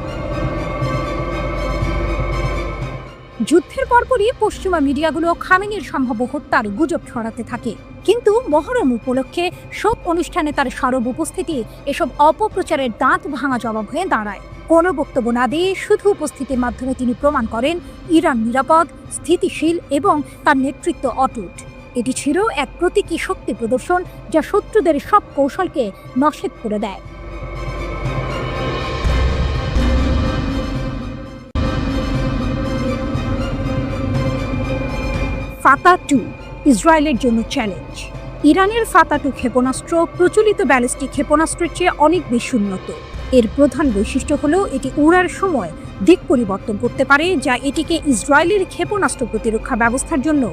যুদ্ধের পরপরই পশ্চিমা মিডিয়াগুলো খামেনির সম্ভাব্য হত্যার গুজব ছড়াতে থাকে, কিন্তু মহরম উপলক্ষে শোক অনুষ্ঠানে তার সরব উপস্থিতি এসব অপপ্রচারের দাঁত ভাঙা জবাব হয়ে দাঁড়ায়। কোনো বক্তব্য না দিয়ে শুধু উপস্থিতির মাধ্যমে তিনি প্রমাণ করেন ইরান নিরাপদ, স্থিতিশীল এবং তার নেতৃত্ব অটুট। এটি ছিল এক প্রতীকী শক্তি প্রদর্শন যা শত্রুদের সব কৌশলকে নস্যাৎ করে দেয়। ফাতা-2 ইসরায়েলের জন্য চ্যালেঞ্জ। ইরানের ফাতা-2 ক্ষেপণাস্ত্র প্রচলিত ব্যালিস্টিক ক্ষেপণাস্ত্রের চেয়ে অনেক বেশি উন্নত। এর প্রধান বৈশিষ্ট্য হলো এটি উড়ার সময় দিক পরিবর্তন করতে পারে, যা এটিকে ইসরায়েলের ক্ষেপণাস্ত্র প্রতিরক্ষা ব্যবস্থার জন্য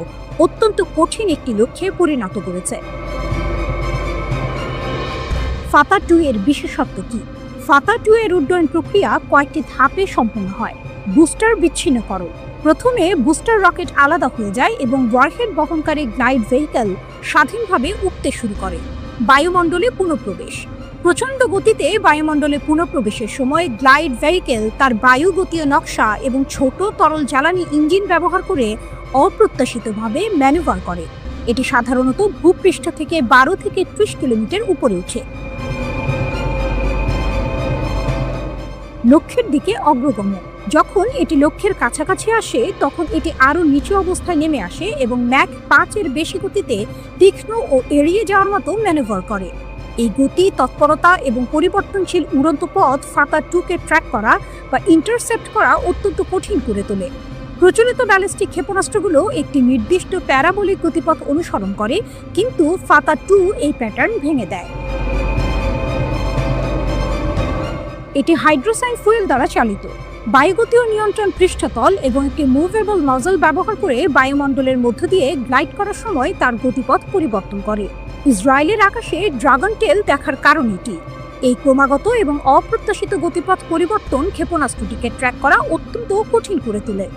অত্যন্ত কঠিন একটি লক্ষ্যে পরিণত করেছে। ফাতা-2 এর বিশেষত্ব কি? ফাতা-2 এর উড্ডয়ন প্রক্রিয়া কয়েকটি ধাপে সম্পন্ন হয়। বুস্টার বিচ্ছিন্নকরণ। প্রথমে বুস্টার রকেট আলাদা হয়ে যায় এবং ওয়ারহেড বহনকারী গ্লাইড ভেহিকল স্বাধীনভাবে উঠতে শুরু করে। বায়ুমণ্ডলে পুনঃপ্রবেশ। প্রচণ্ড গতিতে বায়ুমণ্ডলে পুনঃপ্রবেশের সময় গ্লাইড ভেহিকল তার বায়ুগতীয় নকশা এবং ছোট তরল জ্বালানি ইঞ্জিন ব্যবহার করে অপ্রত্যাশিতভাবে ম্যানুভার করে। এটি সাধারণত ভূপৃষ্ঠ থেকে 12 থেকে 30 কিলোমিটার উপরে ওঠে। লক্ষ্যের দিকে অগ্রগমন। যখন এটি লক্ষ্যের কাছাকাছি আসে তখন এটি আরও নিচু অবস্থায় নেমে আসে এবং ম্যাক 5 এর বেশি গতিতে তীক্ষ্ণ ও এড়িয়ে যাওয়ার মতো ম্যানুভার করে। এই গতি, তৎপরতা এবং পরিবর্তনশীল উড়ন্ত পথ ফাতা-2কে ট্র্যাক করা বা ইন্টারসেপ্ট করা অত্যন্ত কঠিন করে তোলে। প্রচলিত ব্যালিস্টিক ক্ষেপণাস্ত্রগুলো একটি নির্দিষ্ট প্যারাবোলিক গতিপথ অনুসরণ করে, কিন্তু ফাতা-2 এই প্যাটার্ন ভেঙে দেয়। এটি হাইড্রোসাইন ফুয়েল দ্বারা চালিত। বায়ুগতীয় নিয়ন্ত্রণ পৃষ্ঠতল এবং একটি মুভেবল নজল ব্যবহার করে বায়ুমণ্ডলের মধ্য দিয়ে গ্লাইড করার সময় তার গতিপথ পরিবর্তন করে। ইসরায়েলের আকাশে ড্রাগন টেল দেখার কারণ এটি। এই ক্রমাগত এবং অপ্রত্যাশিত গতিপথ পরিবর্তন ক্ষেপণাস্ত্রটিকে ট্র্যাক করা অত্যন্ত কঠিন করে তোলে।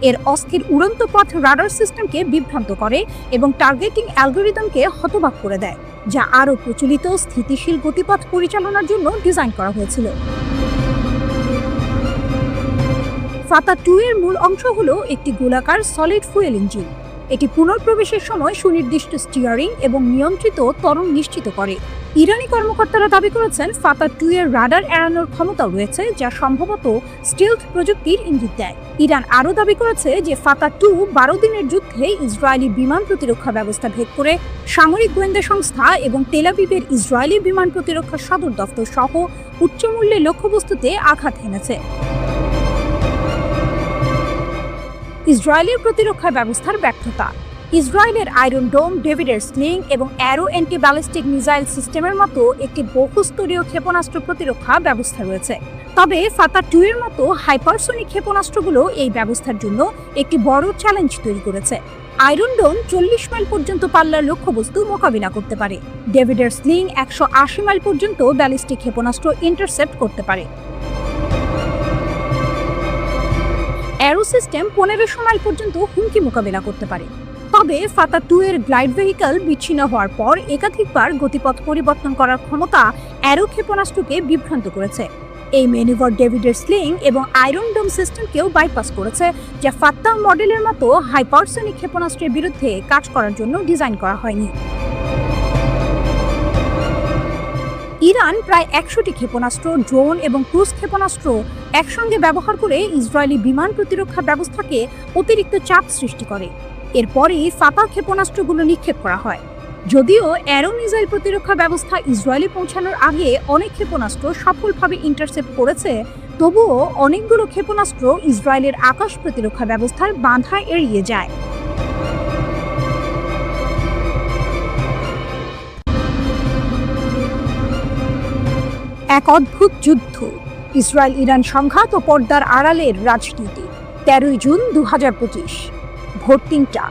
এর অস্থির উড়ন্ত পথ রাডার সিস্টেমকে বিভ্রান্ত করে এবং টার্গেটিং অ্যালগরিদমকে হতবাক করে দেয়, যা আরও প্রচলিত স্থিতিশীল গতিপথ পরিচালনার জন্য ডিজাইন করা হয়েছিল। ফাতা-2 এর মূল অংশ হলো একটি গোলাকার সলিড ফুয়েল ইঞ্জিন। এটি পুনঃপ্রবেশের সময় সুনির্দিষ্ট স্টিয়ারিং এবং নিয়ন্ত্রিত ত্বরণ নিশ্চিত করে। ইরানি কর্মকর্তারা দাবি করেছেন ফাতা-2 এর রাডার এড়ানোর ক্ষমতাও রয়েছে, যা সম্ভবত স্টিলথ প্রযুক্তির ইঙ্গিত দেয়। ইরান আরও দাবি করেছে যে ফাতা-2 12 দিনের যুদ্ধে ইসরায়েলি বিমান প্রতিরক্ষা ব্যবস্থা ভেদ করে সামরিক গোয়েন্দা সংস্থা এবং তেল আবিবের ইসরায়েলি বিমান প্রতিরক্ষা সদর দফতর সহ উচ্চমূল্যের লক্ষ্যবস্তুতে আঘাত হেনেছে। ইসরায়েলের প্রতিরক্ষা ব্যবস্থার ব্যর্থতা। ইসরায়েলের আয়রন ডোম, ডেভিডের স্লিং এবং অ্যারো অ্যান্টি ব্যালিস্টিক মিসাইল সিস্টেমের মতো একটি বহুস্তরীয় ক্ষেপণাস্ত্র প্রতিরক্ষা ব্যবস্থা রয়েছে। তবে ফাতা-2 এর মতো হাইপারসোনিক ক্ষেপণাস্ত্রগুলো এই ব্যবস্থার জন্য একটি বড় চ্যালেঞ্জ তৈরি করেছে। আয়রন ডোম 40 মাইল পর্যন্ত পাল্লার লক্ষ্যবস্তু মোকাবিলা করতে পারে। ডেভিডের স্লিং 180 মাইল পর্যন্ত ব্যালিস্টিক ক্ষেপণাস্ত্র ইন্টারসেপ্ট করতে পারে। অ্যারো সিস্টেম 1500 মাইল পর্যন্ত হুমকি মোকাবিলা করতে পারে। তবে ফাতা-2 এর গ্লাইড ভেহিকল বিচ্ছিন্ন হওয়ার পর একাধিকবার গতিপথ পরিবর্তন করার ক্ষমতা অ্যারো ক্ষেপণাস্ত্রকে বিভ্রান্ত করেছে। এই ম্যানুভার ডেভিডের স্লিং এবং আয়রন ডোম সিস্টেমকেও বাইপাস করেছে, যা ফাত্তা মডেলের মতো হাইপারসোনিক ক্ষেপণাস্ত্রের বিরুদ্ধে কাজ করার জন্য ডিজাইন করা হয়নি। ইরান প্রায় ১০০টি ক্ষেপণাস্ত্র, ড্রোন এবং ক্রুজ ক্ষেপণাস্ত্র একসঙ্গে ব্যবহার করে ইসরায়েলি বিমান প্রতিরক্ষা ব্যবস্থাকে অতিরিক্ত চাপ সৃষ্টি করে। এরপরই ফাতাহ ক্ষেপণাস্ত্রগুলো নিক্ষেপ করা হয়। যদিও অ্যারো মিসাইল প্রতিরক্ষা ব্যবস্থা ইসরায়েলে পৌঁছানোর আগে অনেক ক্ষেপণাস্ত্র সফলভাবে ইন্টারসেপ্ট করেছে, তবুও অনেকগুলো ক্ষেপণাস্ত্র ইসরায়েলের আকাশ প্রতিরক্ষা ব্যবস্থার বাধা এড়িয়ে যায়। এক অদ্ভুত যুদ্ধ, ইসরায়েল ইরান সংঘাত ও পর্দার আড়ালের রাজনীতি। ১৩ জুন ২০২৫ ভোর ৩টা।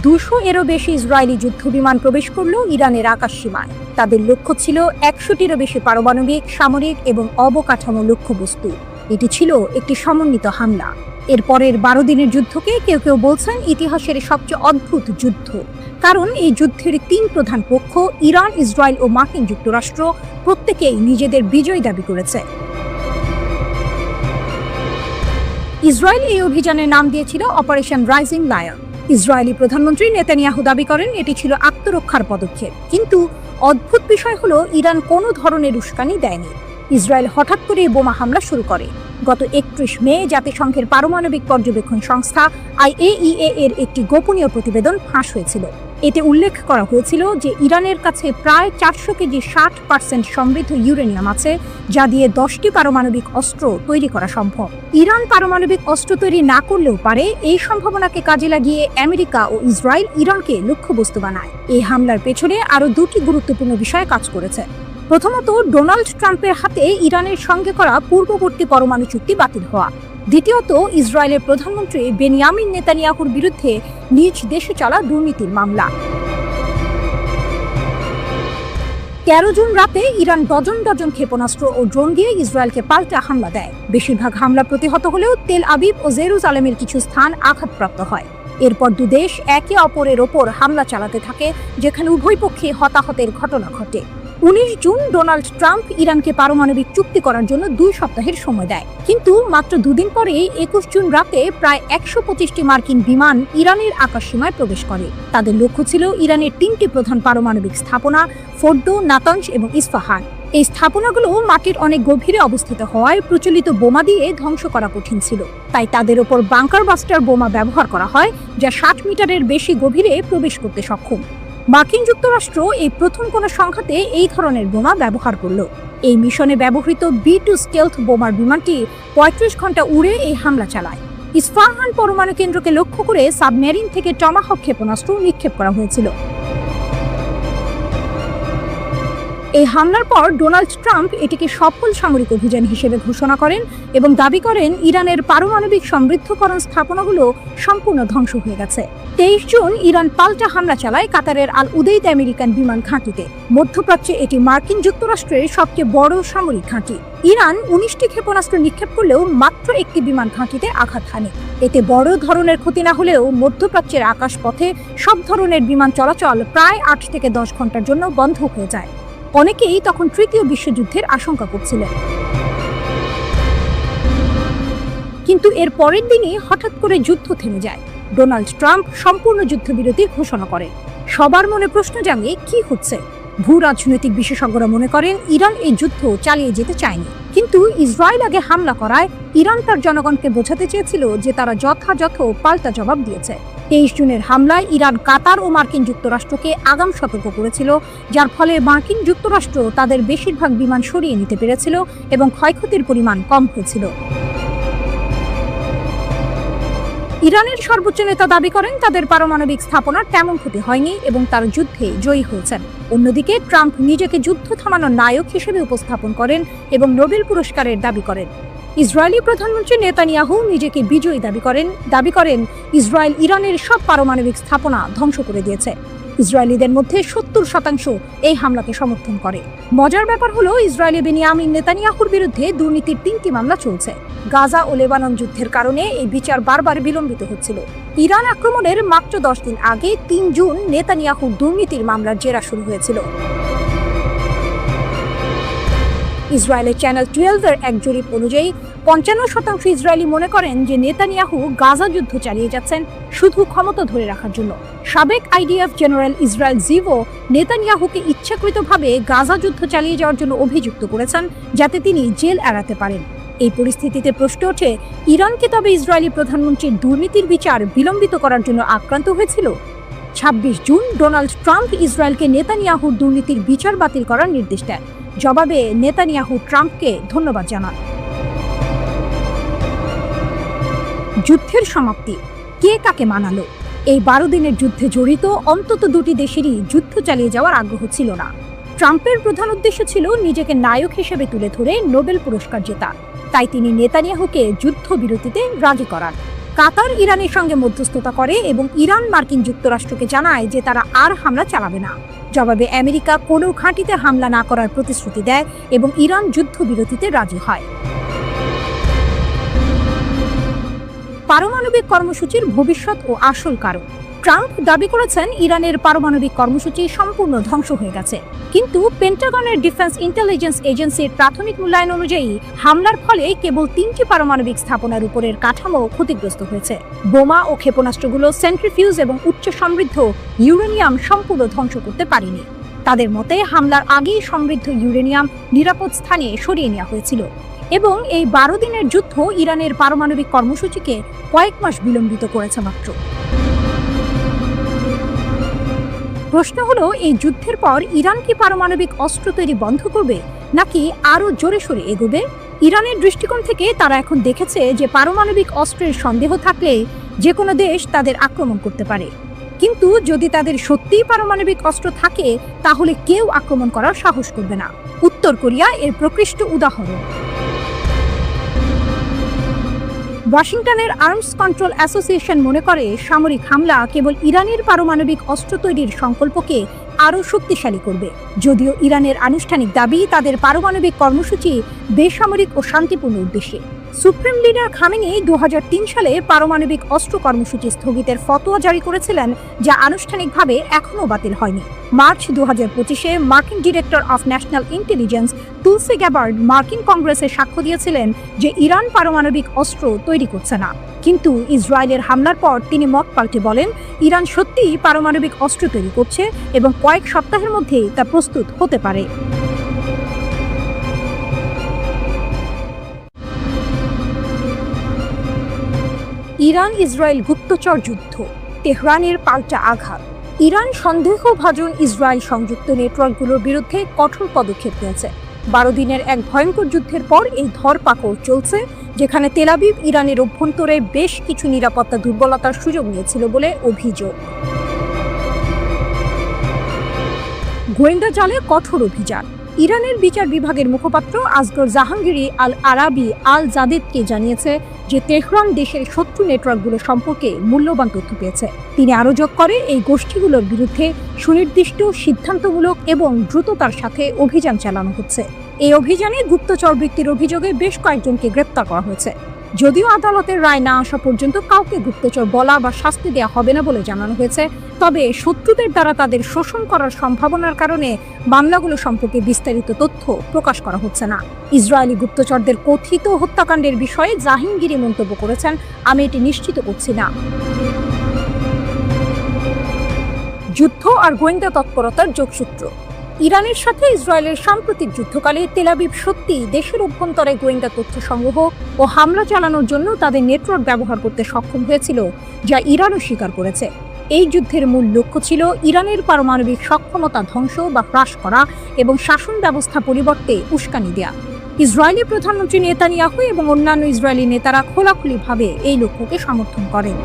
২০০-এরও বেশি ইসরায়েলি যুদ্ধবিমান প্রবেশ করল ইরানের আকাশ সীমায়। তাদের লক্ষ্য ছিল ১০০-টিরও বেশি পারমাণবিক, সামরিক এবং অবকাঠামো লক্ষ্যবস্তু। এটি ছিল একটি সমন্বিত হামলা। এরপরের ১২ দিনের যুদ্ধকে কেউ কেউ বলছেন ইতিহাসের সবচেয়ে অদ্ভুত যুদ্ধ, কারণ এই যুদ্ধের ৩ প্রধান পক্ষ ইরান, ইসরায়েল ও মার্কিন যুক্তরাষ্ট্র প্রত্যেকেই নিজেদের বিজয় দাবি করেছে। ইসরায়েল এই অভিযানের নাম দিয়েছিল অপারেশন রাইজিং লায়ন। ইসরায়েলি প্রধানমন্ত্রী নেতানিয়াহু দাবি করেন এটি ছিল আত্মরক্ষার পদক্ষেপ। কিন্তু অদ্ভুত বিষয় হলো, ইরান কোনো ধরনের উস্কানি দেয়নি। ইসরায়েল হঠাৎ করে বোমা হামলা শুরু করে। গত ৩১ মে জাতিসংঘের পারমাণবিক পর্যবেক্ষণ সংস্থা IAEA এর একটি গোপনীয় প্রতিবেদন ফাঁস হয়েছিল। এতে উল্লেখ করা হয়েছিল যে ইরানের কাছে প্রায় ৪০০ কেজি ৬০% সমৃদ্ধ ইউরেনিয়াম আছে, যা দিয়ে ১০টি পারমাণবিক অস্ত্র তৈরি করা সম্ভব। ইরান পারমাণবিক অস্ত্র তৈরি না করলেও পারে। এই সম্ভাবনাকে কাজে লাগিয়ে আমেরিকা ও ইসরায়েল ইরানকে লক্ষ্যবস্তু বানায়। এই হামলার পেছনে আরও ২টি গুরুত্বপূর্ণ বিষয় কাজ করেছে। প্রথমত, ডোনাল্ড ট্রাম্পের হাতে ইরানের সঙ্গে করা পূর্ববর্তী পরমাণু চুক্তি বাতিল হওয়া। দ্বিতীয়ত, ইসরায়েলের প্রধানমন্ত্রী বেনিয়ামিন নেতানিয়াহুর বিরুদ্ধে নিজ দেশে চলা দুর্নীতির মামলা। ১৩ জুন রাতে ইরান ডজন ডজন ক্ষেপণাস্ত্র ও ড্রোন দিয়ে ইসরায়েলকে পাল্টা হামলা দেয়। বেশিরভাগ হামলা প্রতিহত হলেও তেল আবিব ও জেরুজালেমের কিছু স্থান আঘাতপ্রাপ্ত হয়। এরপর দুদেশ একে অপরের ওপর হামলা চালাতে থাকে, যেখানে উভয় পক্ষে হতাহতের ঘটনা ঘটে। ১৯ জুন ডোনাল্ড ট্রাম্প ইরানকে পারমাণবিক চুক্তি করার জন্য ২ সপ্তাহের সময় দেয়। কিন্তু মাত্র ২ দিন পরেই ২১ জুন রাতে প্রায় ১২৫টি মার্কিন বিমান ইরানের আকাশসীমায় প্রবেশ করে। তাদের লক্ষ্য ছিল ইরানের ৩টি প্রধান পারমাণবিক স্থাপনা, ফোর্ডো, নাতানজ এবং ইস্পাহান। এই স্থাপনাগুলো মাটির অনেক গভীরে অবস্থিত হওয়ায় প্রচলিত বোমা দিয়ে ধ্বংস করা কঠিন ছিল। তাই তাদের ওপর বাংকার বাস্টার বোমা ব্যবহার করা হয়, যা ৬০ মিটারের বেশি গভীরে প্রবেশ করতে সক্ষম। মার্কিন যুক্তরাষ্ট্র এই প্রথম কোনো সংঘাতে এই ধরনের বোমা ব্যবহার করল। এই মিশনে ব্যবহৃত B-2 স্টেলথ বোমার বিমানটি ৩৫ ঘন্টা উড়ে এই হামলা চালায়। ইস্পাহান পরমাণু কেন্দ্রকে লক্ষ্য করে সাবমেরিন থেকে টমাহক ক্ষেপণাস্ত্র নিক্ষেপ করা হয়েছিল। এই হামলার পর ডোনাল্ড ট্রাম্প এটিকে সফল সামরিক অভিযান হিসেবে ঘোষণা করেন এবং দাবি করেন ইরানের পারমাণবিক সমৃদ্ধকরণ স্থাপনাগুলো সম্পূর্ণ ধ্বংস হয়ে গেছে। ২৩ জুন ইরান পাল্টা হামলা চালায় কাতারের আল উদেইদ আমেরিকান বিমান ঘাঁটিতে। মধ্যপ্রাচ্যে এটি মার্কিন যুক্তরাষ্ট্রের সবচেয়ে বড় সামরিক ঘাঁটি। ইরান ১৯টি ক্ষেপণাস্ত্র নিক্ষেপ করলেও মাত্র একটি বিমান ঘাঁটিতে আঘাত হানে। এতে বড় ধরনের ক্ষতি না হলেও মধ্যপ্রাচ্যের আকাশপথে সব ধরনের বিমান চলাচল প্রায় ৮ থেকে ১০ ঘন্টার জন্য বন্ধ হয়ে যায়। অনেকেই তখন তৃতীয় বিশ্বযুদ্ধের আশঙ্কা করছিলেন। কিন্তু এর পরের দিনই হঠাৎ করে যুদ্ধ থেমে যায়। ডোনাল্ড ট্রাম্প সম্পূর্ণ যুদ্ধবিরতির ঘোষণা করেন। সবার মনে প্রশ্ন জাগে, কি হচ্ছে? ভূ রাজনৈতিক বিশেষজ্ঞরা মনে করেন ইরান এই যুদ্ধ চালিয়ে যেতে চায়নি, কিন্তু ইসরায়েল আগে হামলা করায় ইরান তার জনগণকে বোঝাতে চেয়েছিল যে তারা যথাযথ পাল্টা জবাব দিয়েছে। ২৩ জুনের হামলায় ইরান কাতার ও মার্কিন যুক্তরাষ্ট্রকে আগাম সতর্ক করেছিল, যার ফলে মার্কিন যুক্তরাষ্ট্র তাদের বেশিরভাগ বিমান সরিয়ে নিতে পেরেছিল এবং ক্ষয়ক্ষতির পরিমাণ কম হয়েছিল। ইরানের সর্বোচ্চ নেতা দাবি করেন তাদের পারমাণবিক স্থাপনার তেমন ক্ষতি হয়নি এবং তারা যুদ্ধে জয়ী হয়েছেন। অন্যদিকে ট্রাম্প নিজেকে যুদ্ধ থামানোর নায়ক হিসেবে উপস্থাপন করেন এবং নোবেল পুরস্কারের দাবি করেন। ইসরায়েলি প্রধানমন্ত্রী নেতানিয়াহু নিজেকে বিজয়ী দাবি করেন ইসরায়েল ইরানের সব পারমাণবিক স্থাপনা ধ্বংস করে দিয়েছে। ইসরায়েলিদের মধ্যে ৭০% এই হামলাকে সমর্থন করে। মজার ব্যাপার হলো, ইসরায়েলি বেনিয়ামিন নেতানিয়াহুর বিরুদ্ধে দুর্নীতির ৩টি মামলা চলছে। গাজা ও লেবানন যুদ্ধের কারণে এই বিচার বারবার বিলম্বিত হচ্ছিল। ইরান আক্রমণের মাত্র ১০ দিন আগে ৩ জুন নেতানিয়াহুর দুর্নীতির মামলার জেরা শুরু হয়েছিল। ইসরায়েলের চ্যানেল 12 এর এক জরিপ অনুযায়ী ৫৫% ইসরায়েলি মনে করেন যে নেতানিয়াহু গাজা যুদ্ধ চালিয়ে যাচ্ছেন শুধু ক্ষমতা ধরে রাখার জন্য। সাবেক আইডিএফ জেনারেল ইসরায়েল জিভো নেতানিয়াহুকে ইচ্ছাকৃতভাবে গাজা যুদ্ধ চালিয়ে যাওয়ার জন্য অভিযুক্ত করেছেন, যাতে তিনি জেল এড়াতে পারেন। এই পরিস্থিতিতে প্রশ্ন ওঠে, ইরানকে তবে ইসরায়েলি প্রধানমন্ত্রীর দুর্নীতির বিচার বিলম্বিত করার জন্য আক্রান্ত হয়েছিল? ২৬ জুন ডোনাল্ড ট্রাম্প ইসরায়েলকে নেতানিয়াহুর দুর্নীতির বিচার বাতিল করার নির্দেশ দেন। জবাবে নেতানিয়াহু ট্রাম্পকে ধন্যবাদ জানান। যুদ্ধের সমাপ্তি কে কাকে মানালো? এই ১২ দিনের যুদ্ধে জড়িত অন্তত দুটি দেশেরই যুদ্ধ চালিয়ে যাওয়ার আগ্রহ ছিল না। ট্রাম্পের প্রধান উদ্দেশ্য ছিল নিজেকে নায়ক হিসেবে তুলে ধরে নোবেল পুরস্কার জেতা, তাই তিনি নেতানিয়াহুকে যুদ্ধবিরতিতে রাজি করান। কাতার ইরানের সঙ্গে মধ্যস্থতা করে এবং ইরান মার্কিন যুক্তরাষ্ট্রকে জানায় যে তারা আর হামলা চালাবে না। জবাবে আমেরিকা কোনো ঘাঁটিতে হামলা না করার প্রতিশ্রুতি দেয় এবং ইরান যুদ্ধবিরতিতে রাজি হয়। পারমাণবিক কর্মসূচির ভবিষ্যৎ ও আসল কারণ। ট্রাম্প দাবি করেছেন ইরানের পারমাণবিক কর্মসূচি সম্পূর্ণ ধ্বংস হয়ে গেছে, কিন্তু পেন্টাগনের ডিফেন্স ইন্টেলিজেন্স এজেন্সির প্রাথমিক মূল্যায়ন অনুযায়ী হামলার ফলে কেবল ৩টি পারমাণবিক স্থাপনার উপরের কাঠামো ক্ষতিগ্রস্ত হয়েছে। বোমা ও ক্ষেপণাস্ত্রগুলো সেন্ট্রিফিউজ এবং উচ্চ সমৃদ্ধ ইউরেনিয়াম সম্পূর্ণ ধ্বংস করতে পারেনি। তাদের মতে হামলার আগেই সমৃদ্ধ ইউরেনিয়াম নিরাপদ স্থানে সরিয়ে নেওয়া হয়েছিল এবং এই ১২ দিনের যুদ্ধ ইরানের পারমাণবিক কর্মসূচিকে কয়েক মাস বিলম্বিত করেছে মাত্র। প্রশ্ন হলো, এই যুদ্ধের পর ইরান কি পারমাণবিক অস্ত্র তৈরি বন্ধ করবে নাকি আরও জোরে সোরে এগোবে? ইরানের দৃষ্টিকোণ থেকে তারা এখন দেখেছে যে পারমাণবিক অস্ত্রের সন্দেহ থাকলে যে কোনো দেশ তাদের আক্রমণ করতে পারে, কিন্তু যদি তাদের সত্যিই পারমাণবিক অস্ত্র থাকে তাহলে কেউ আক্রমণ করার সাহস করবে না। উত্তর কোরিয়া এর প্রকৃষ্ট উদাহরণ। ওয়াশিংটনের আর্মস কন্ট্রোল অ্যাসোসিয়েশন মনে করে সামরিক হামলা কেবল ইরানের পারমাণবিক অস্ত্র তৈরির সংকল্পকে আরও শক্তিশালী করবে। যদিও ইরানের আনুষ্ঠানিক দাবি তাদের পারমাণবিক কর্মসূচি বেসামরিক ও শান্তিপূর্ণ উদ্দেশ্যে। সুপ্রিম লিডার খামেনি ২০০৩ সালে পারমাণবিক অস্ত্র কর্মসূচি স্থগিতের ফতোয়া জারি করেছিলেন, যা আনুষ্ঠানিকভাবে এখনও বাতিল হয়নি। মার্চ ২০২৫-এ মার্কিন director of national intelligence Tulsi Gabbard মার্কিন কংগ্রেসে সাক্ষ্য দিয়েছিলেন যে ইরান পারমাণবিক অস্ত্র তৈরি করছে না, কিন্তু ইসরায়েলের হামলার পর তিনি মত পাল্টে বলেন ইরান সত্যিই পারমাণবিক অস্ত্র তৈরি করছে এবং কয়েক সপ্তাহের মধ্যেই তা প্রস্তুত হতে পারে। ইরান ইসরায়েল গুপ্তচর যুদ্ধ, তেহরানের পাল্টা আঘাত। ইরান সন্দেহভাজন ইসরায়েল সংযুক্ত নেটওয়ার্কগুলোর বিরুদ্ধে কঠোর পদক্ষেপ নিয়েছে। ১২ দিনের এক ভয়ঙ্কর যুদ্ধের পর এই ধরপাকড় চলছে, যেখানে তেল আবিব ইরানের অভ্যন্তরে বেশ কিছু নিরাপত্তা দুর্বলতার সুযোগ নিয়েছিল বলে অভিযোগ। গোয়েন্দা জালে কঠোর অভিযান। ইরানের বিচার বিভাগের মুখপাত্র আসগর জাহাঙ্গীরি আল আরাবি আল জাদেদকে জানিয়েছে যে তেহরান দেশের শত্রু নেটওয়ার্কগুলো সম্পর্কে মূল্যবান তথ্য পেয়েছে। তিনি আরও যোগ করে এই গোষ্ঠীগুলোর বিরুদ্ধে সুনির্দিষ্ট, সিদ্ধান্তমূলক এবং দ্রুততার সাথে অভিযান চালানো হচ্ছে। এই অভিযানে গুপ্তচর বৃত্তির অভিযোগে বেশ কয়েকজনকে গ্রেপ্তার করা হয়েছে। যদিও আদালতের রায় না আসা পর্যন্ত কাউকে গুপ্তচর বলা বা শাস্তি দেওয়া হবে না বলে জানানো হয়েছে, তবে শত্রুদের দ্বারা তাদের শোষণ করার সম্ভাবনার কারণে মামলাগুলো সম্পর্কে বিস্তারিত তথ্য প্রকাশ করা হচ্ছে না। ইসরায়েলি গুপ্তচরদের কথিত হত্যাকাণ্ডের বিষয়ে জাহাঙ্গীরি মন্তব্য করেছেন, আমি এটি নিশ্চিত করছি না। যুদ্ধ আর গোয়েন্দা তৎপরতার যোগসূত্র। ইরানের সাথে ইসরায়েলের সাম্প্রতিক যুদ্ধকালে তেল আবিব সত্যি দেশের অভ্যন্তরে গোয়েন্দা তথ্য সংগ্রহ ও হামলা চালানোর জন্য তাদের নেটওয়ার্ক ব্যবহার করতে সক্ষম হয়েছিল, যা ইরানও স্বীকার করেছে। এই যুদ্ধের মূল লক্ষ্য ছিল ইরানের পারমাণবিক সক্ষমতা ধ্বংস বা হ্রাস করা এবং শাসন ব্যবস্থা পরিবর্তে উস্কানি দেয়া। ইসরায়েলি প্রধানমন্ত্রী নেতানিয়াহু এবং অন্যান্য ইসরায়েলি নেতারা খোলাখুলিভাবে এই লক্ষ্যকে সমর্থন করেন।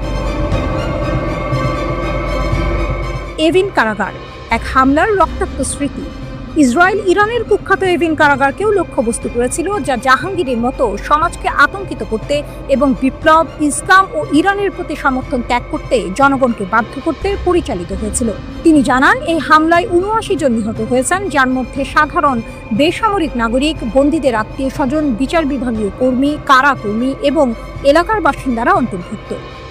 এভিন কারাগার, এক হামলার রক্তাক্ত স্মৃতি। ইসরায়েল ইরানের কুখ্যাত এভিন কারাগারকেও লক্ষ্যবস্তু করেছিল, যা জাহাঙ্গীরের মতো সমাজকে আতঙ্কিত করতে এবং বিপ্লব, ইসলাম ও ইরানের প্রতি সমর্থন ত্যাগ করতে জনগণকে বাধ্য করতে পরিচালিত হয়েছিল। তিনি জানান, এই হামলায় ৭৯ জন নিহত হয়েছেন, যার মধ্যে সাধারণ বেসামরিক নাগরিক, বন্দীদের আত্মীয় স্বজন, বিচার বিভাগীয় কর্মী, কারাকর্মী এবং এলাকার বাসিন্দারা অন্তর্ভুক্ত।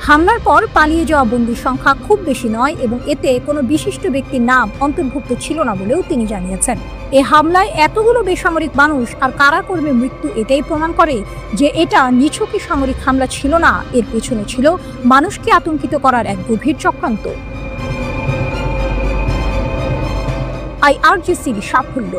হামলার পর পালিয়ে যাওয়া বন্দীর সংখ্যা খুব বেশি নয় এবং এতে কোনো বিশিষ্ট ব্যক্তির নাম অন্তর্ভুক্ত ছিল না বলেও তিনি জানিয়েছেন। এ হামলায় এতগুলো বেসামরিক মানুষ আর কারাকর্মীর মৃত্যু এটাই প্রমাণ করে যে এটা নিছকই সামরিক হামলা ছিল না, এর পেছনে ছিল মানুষকে আতঙ্কিত করার এক গভীর চক্রান্ত। আইআরজিসির সাফল্য।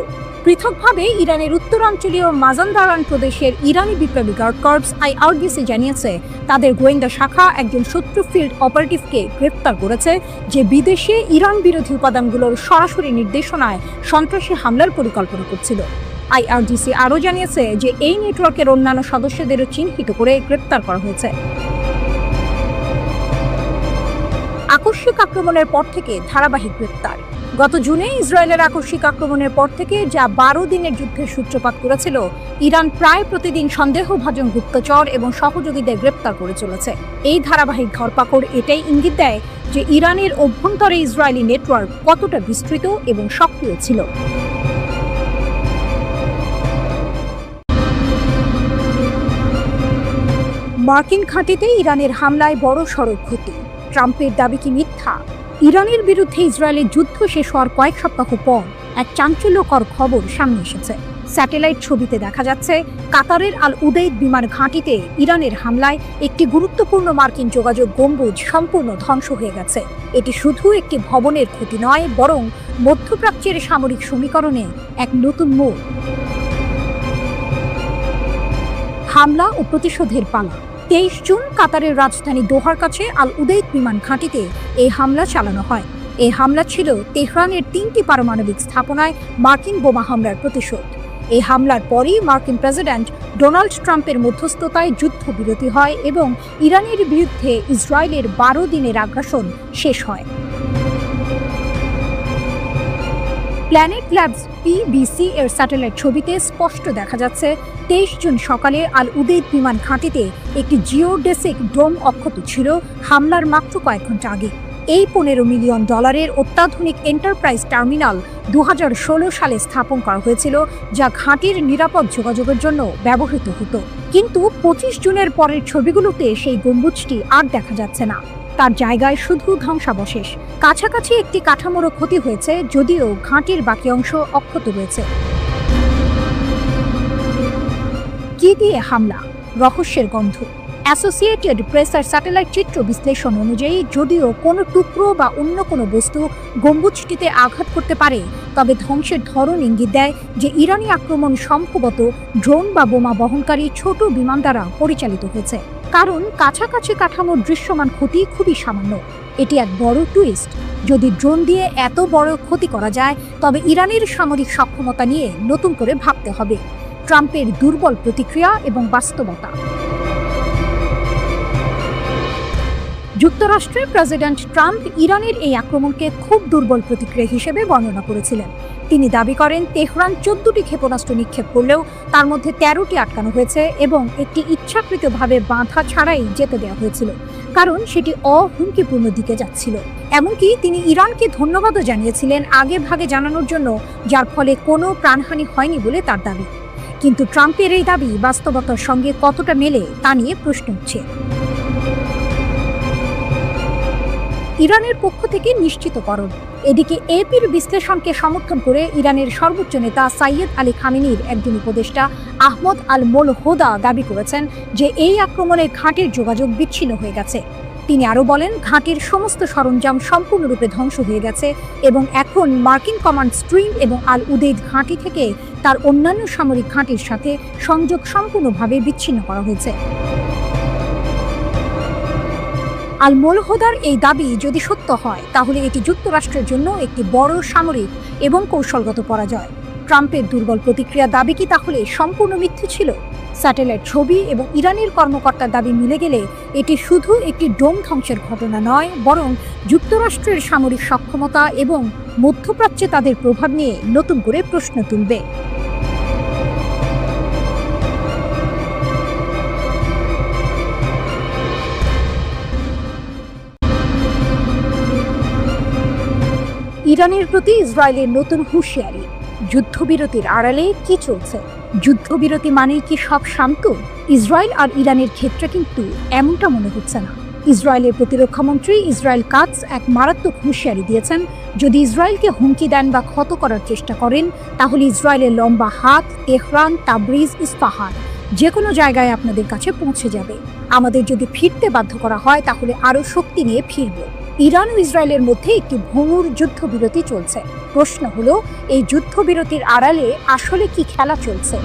পৃথকভাবে ইরানের উত্তরাঞ্চলীয় মাজানদারান প্রদেশের ইরানি বিপ্লবী গার্ড কর্পস আইআরজিসি জানিয়েছে তাদের গোয়েন্দা শাখা একজন শত্রু ফিল্ড অপারেটিভকে গ্রেপ্তার করেছে যে বিদেশে ইরান বিরোধী উপাদানগুলোর সরাসরি নির্দেশনায় সন্ত্রাসী হামলার পরিকল্পনা করছিল। আইআরজিসি আরও জানিয়েছে যে এই নেটওয়ার্কের অন্যান্য সদস্যদেরও চিহ্নিত করে গ্রেপ্তার করা হয়েছে। আকস্মিক আক্রমণের পর থেকে ধারাবাহিক গ্রেপ্তার। গত জুনে ইসরায়েলের আকস্মিক আক্রমণের পর থেকে যা 12 দিনের যুদ্ধের সূত্রপাত করেছিল, ইরান প্রায় প্রতিদিন সন্দেহভাজন গুপ্তচর এবং সহযোগীদের গ্রেপ্তার করে চলেছে। এই ধারাবাহিক ধরপাকড় এটাই ইঙ্গিত দেয় যে ইরানের অভ্যন্তরে ইসরায়েলি নেটওয়ার্ক কতটা বিস্তৃত এবং সক্রিয় ছিল। মার্কিন ঘাঁটিতে ইরানের হামলায় বড় সড়ক ক্ষতি। ট্রাম্পের দাবি কি মিথ্যা? ইরানের বিরুদ্ধে ইসরায়েলের যুদ্ধ শেষ হওয়ার কয়েক সপ্তাহ পর এক চাঞ্চল্যকর খবর সামনে এসেছে। স্যাটেলাইট ছবিতে দেখা যাচ্ছে কাতারের আল উদেইদ বিমান ঘাঁটিতে ইরানের হামলায় একটি গুরুত্বপূর্ণ মার্কিন যোগাযোগ গম্বুজ সম্পূর্ণ ধ্বংস হয়ে গেছে। এটি শুধু একটি ভবনের ক্ষতি নয়, বরং মধ্যপ্রাচ্যের সামরিক সমীকরণে এক নতুন মোড়। হামলা ও প্রতিশোধের পালা। 23 জুন কাতারের রাজধানী দোহার কাছে আল উদেইদ বিমান ঘাঁটিতে এই হামলা চালানো হয়। এই হামলা ছিল তেহরানের 3টি পারমাণবিক স্থাপনায় মার্কিন বোমা হামলার প্রতিশোধ। এই হামলার পরই মার্কিন প্রেসিডেন্ট ডোনাল্ড ট্রাম্পের মধ্যস্থতায় যুদ্ধবিরতি হয় এবং ইরানের বিরুদ্ধে ইসরায়েলের 12 দিনের আগ্রাসন শেষ হয়। প্ল্যানেট ল্যাবস পিবিসি এর স্যাটেলাইট ছবিতে স্পষ্ট দেখা যাচ্ছে 23 জুন সকালে আল উদেইদ বিমান ঘাঁটিতে একটি জিওডেসিক ডোম অক্ষত ছিল হামলার মাত্র কয়েক ঘন্টা আগে। এই $15 মিলিয়ন অত্যাধুনিক এন্টারপ্রাইজ টার্মিনাল 2016 সালে স্থাপন করা হয়েছিল, যা ঘাঁটির নিরাপদ যোগাযোগের জন্য ব্যবহৃত হতো। কিন্তু 25 জুনের পরের ছবিগুলোতে সেই গম্বুজটি আর দেখা যাচ্ছে না। তার জায়গায় শুধু ধ্বংসাবশেষ। কাছাকাছি একটি কাঠামোরও ক্ষতি হয়েছে, যদিও ঘাঁটির বাকি অংশ অক্ষত রয়েছে। কি দিয়ে হামলা? রহস্যের গন্ধ। অ্যাসোসিয়েটেড প্রেসের স্যাটেলাইট চিত্র বিশ্লেষণ অনুযায়ী যদিও কোনো টুকরো বা অন্য কোনো বস্তু গম্বুজটিতে আঘাত করতে পারে, তবে ধ্বংসের ধরন ইঙ্গিত দেয় যে ইরানি আক্রমণ সম্ভবত ড্রোন বা বোমা বহনকারী ছোট বিমান দ্বারা পরিচালিত হয়েছে। কারণ কাছাকাছি কাঠামোর দৃশ্যমান ক্ষতি খুবই সামান্য। এটি এক বড় টুইস্ট। যদি ড্রোন দিয়ে এত বড় ক্ষতি করা যায়, তবে ইরানের সামরিক সক্ষমতা নিয়ে নতুন করে ভাবতে হবে। ট্রাম্পের দুর্বল প্রতিক্রিয়া এবং বাস্তবতা। যুক্তরাষ্ট্রের প্রেসিডেন্ট ট্রাম্প ইরানের এই আক্রমণকে খুব দুর্বল প্রতিক্রিয়া হিসেবে বর্ণনা করেছিলেন। তিনি দাবি করেন তেহরান 14টি ক্ষেপণাস্ত্র নিক্ষেপ করলেও তার মধ্যে 13টি আটকানো হয়েছে এবং একটি ইচ্ছাকৃতভাবে বাধা ছাড়াই যেতে দেওয়া হয়েছিল, কারণ সেটি অহুমকিপূর্ণ দিকে যাচ্ছিল। এমনকি তিনি ইরানকে ধন্যবাদও জানিয়েছিলেন আগে ভাগে জানানোর জন্য, যার ফলে কোনো প্রাণহানি হয়নি বলে তার দাবি। কিন্তু ট্রাম্পের এই দাবি বাস্তবতার সঙ্গে কতটা মেলে তা নিয়ে প্রশ্ন উঠছে। ইরানের পক্ষ থেকে নিশ্চিতকরণ। এদিকে এপির বিশ্লেষণকে সমর্থন করে ইরানের সর্বোচ্চ নেতা সাইয়েদ আলী খামেনির একজন উপদেষ্টা আহমদ আল মোলহোদা দাবি করেছেন যে এই আক্রমণে ঘাঁটির যোগাযোগ বিচ্ছিন্ন হয়ে গেছে। তিনি আরও বলেন, ঘাঁটির সমস্ত সরঞ্জাম সম্পূর্ণরূপে ধ্বংস হয়ে গেছে এবং এখন মার্কিন কমান্ড স্ট্রিম এবং আল উদেইদ ঘাঁটি থেকে তার অন্যান্য সামরিক ঘাঁটির সাথে সংযোগ সম্পূর্ণভাবে বিচ্ছিন্ন করা হয়েছে। আল মোলহোদার এই দাবি যদি সত্য হয়, তাহলে এটি যুক্তরাষ্ট্রের জন্য একটি বড় সামরিক এবং কৌশলগত পরাজয়। ট্রাম্পের দুর্বল প্রতিক্রিয়া দাবি কি তাহলে সম্পূর্ণ মিথ্যে ছিল? স্যাটেলাইট ছবি এবং ইরানের কর্মকর্তার দাবি মিলে গেলে এটি শুধু একটি ডোম ধ্বংসের ঘটনা নয়, বরং যুক্তরাষ্ট্রের সামরিক সক্ষমতা এবং মধ্যপ্রাচ্যে তাদের প্রভাব নিয়ে নতুন করে প্রশ্ন তুলবে। ইরানের প্রতি ইসরায়েলের নতুন হুঁশিয়ারি। যুদ্ধবিরতির আড়ালে কি চলছে? যুদ্ধবিরতি মানেই কি সব শান্ত? ইসরায়েল আর ইরানের ক্ষেত্রে কিন্তু এমনটা মনে হচ্ছে না। ইসরায়েলের প্রতিরক্ষামন্ত্রী ইসরায়েল কাটস এক মারাত্মক হুঁশিয়ারি দিয়েছেন, যদি ইসরায়েলকে হুমকি দেন বা ক্ষত করার চেষ্টা করেন তাহলে ইসরায়েলের লম্বা হাত তেহরান, তাবরিজ, ইস্পাহান যে কোনো জায়গায় আপনাদের কাছে পৌঁছে যাবে। আমাদের যদি ফিরতে বাধ্য করা হয় তাহলে আরও শক্তি নিয়ে ফিরব। ইরান ও ইসরায়েলের মধ্যে একটি ভঙ্গুর যুদ্ধবিরতি চলছে। প্রশ্ন হলো, এই যুদ্ধবিরতির আড়ালে আসলে কি খেলা চলছে?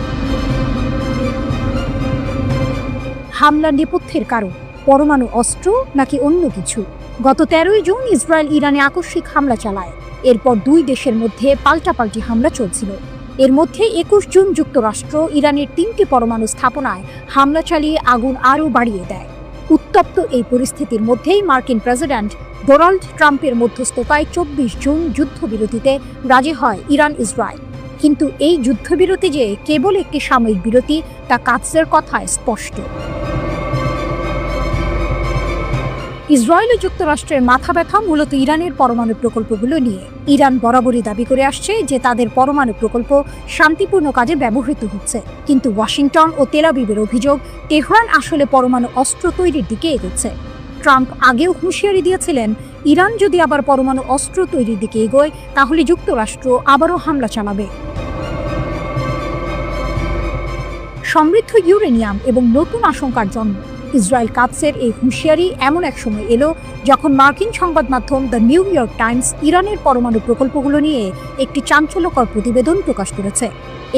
হামলার নেপথ্যের কারণ পরমাণু অস্ত্র নাকি অন্য কিছু? গত 13 জুন ইসরায়েল ইরানে আকস্মিক হামলা চালায়। এরপর দুই দেশের মধ্যে পাল্টাপাল্টি হামলা চলছিল। এর মধ্যে 21 জুন যুক্তরাষ্ট্র ইরানের 3টি পরমাণু স্থাপনায় হামলা চালিয়ে আগুন আরও বাড়িয়ে দেয়। উত্তপ্ত এই পরিস্থিতির মধ্যেই মার্কিন প্রেসিডেন্ট ডোনাল্ড ট্রাম্পের মধ্যস্থতায় 24 জুন যুদ্ধবিরতিতে রাজি হয় ইরান ইসরায়েল। কিন্তু এই যুদ্ধবিরতি যে কেবল একটি সাময়িক বিরতি তা কাটসের কথায় স্পষ্ট। ইসরায়েল ও যুক্তরাষ্ট্রের মাথা ব্যথা মূলত ইরানের পরমাণু প্রকল্পগুলো নিয়ে। ইরান বরাবরই দাবি করে আসছে যে তাদের পরমাণু প্রকল্প শান্তিপূর্ণ কাজে ব্যবহৃত হচ্ছে, কিন্তু ওয়াশিংটন ও তেল আবিবের অভিযোগ তেহরান আসলে পরমাণু অস্ত্র তৈরির দিকে এগোচ্ছে। ট্রাম্প আগেও হুঁশিয়ারি দিয়েছিলেন, ইরান যদি আবার পরমাণু অস্ত্র তৈরির দিকে এগোয় তাহলে যুক্তরাষ্ট্র আবারও হামলা চালাবে। সমৃদ্ধ ইউরেনিয়াম এবং নতুন আশঙ্কার জন্ম। ইসরায়েল কাটসের এই হুঁশিয়ারি এমন এক সময় এলো যখন মার্কিন সংবাদ মাধ্যম দ্য নিউ ইয়র্ক টাইমস ইরানের পরমাণু প্রকল্পগুলো নিয়ে একটি চাঞ্চল্যকর প্রতিবেদন প্রকাশ করেছে।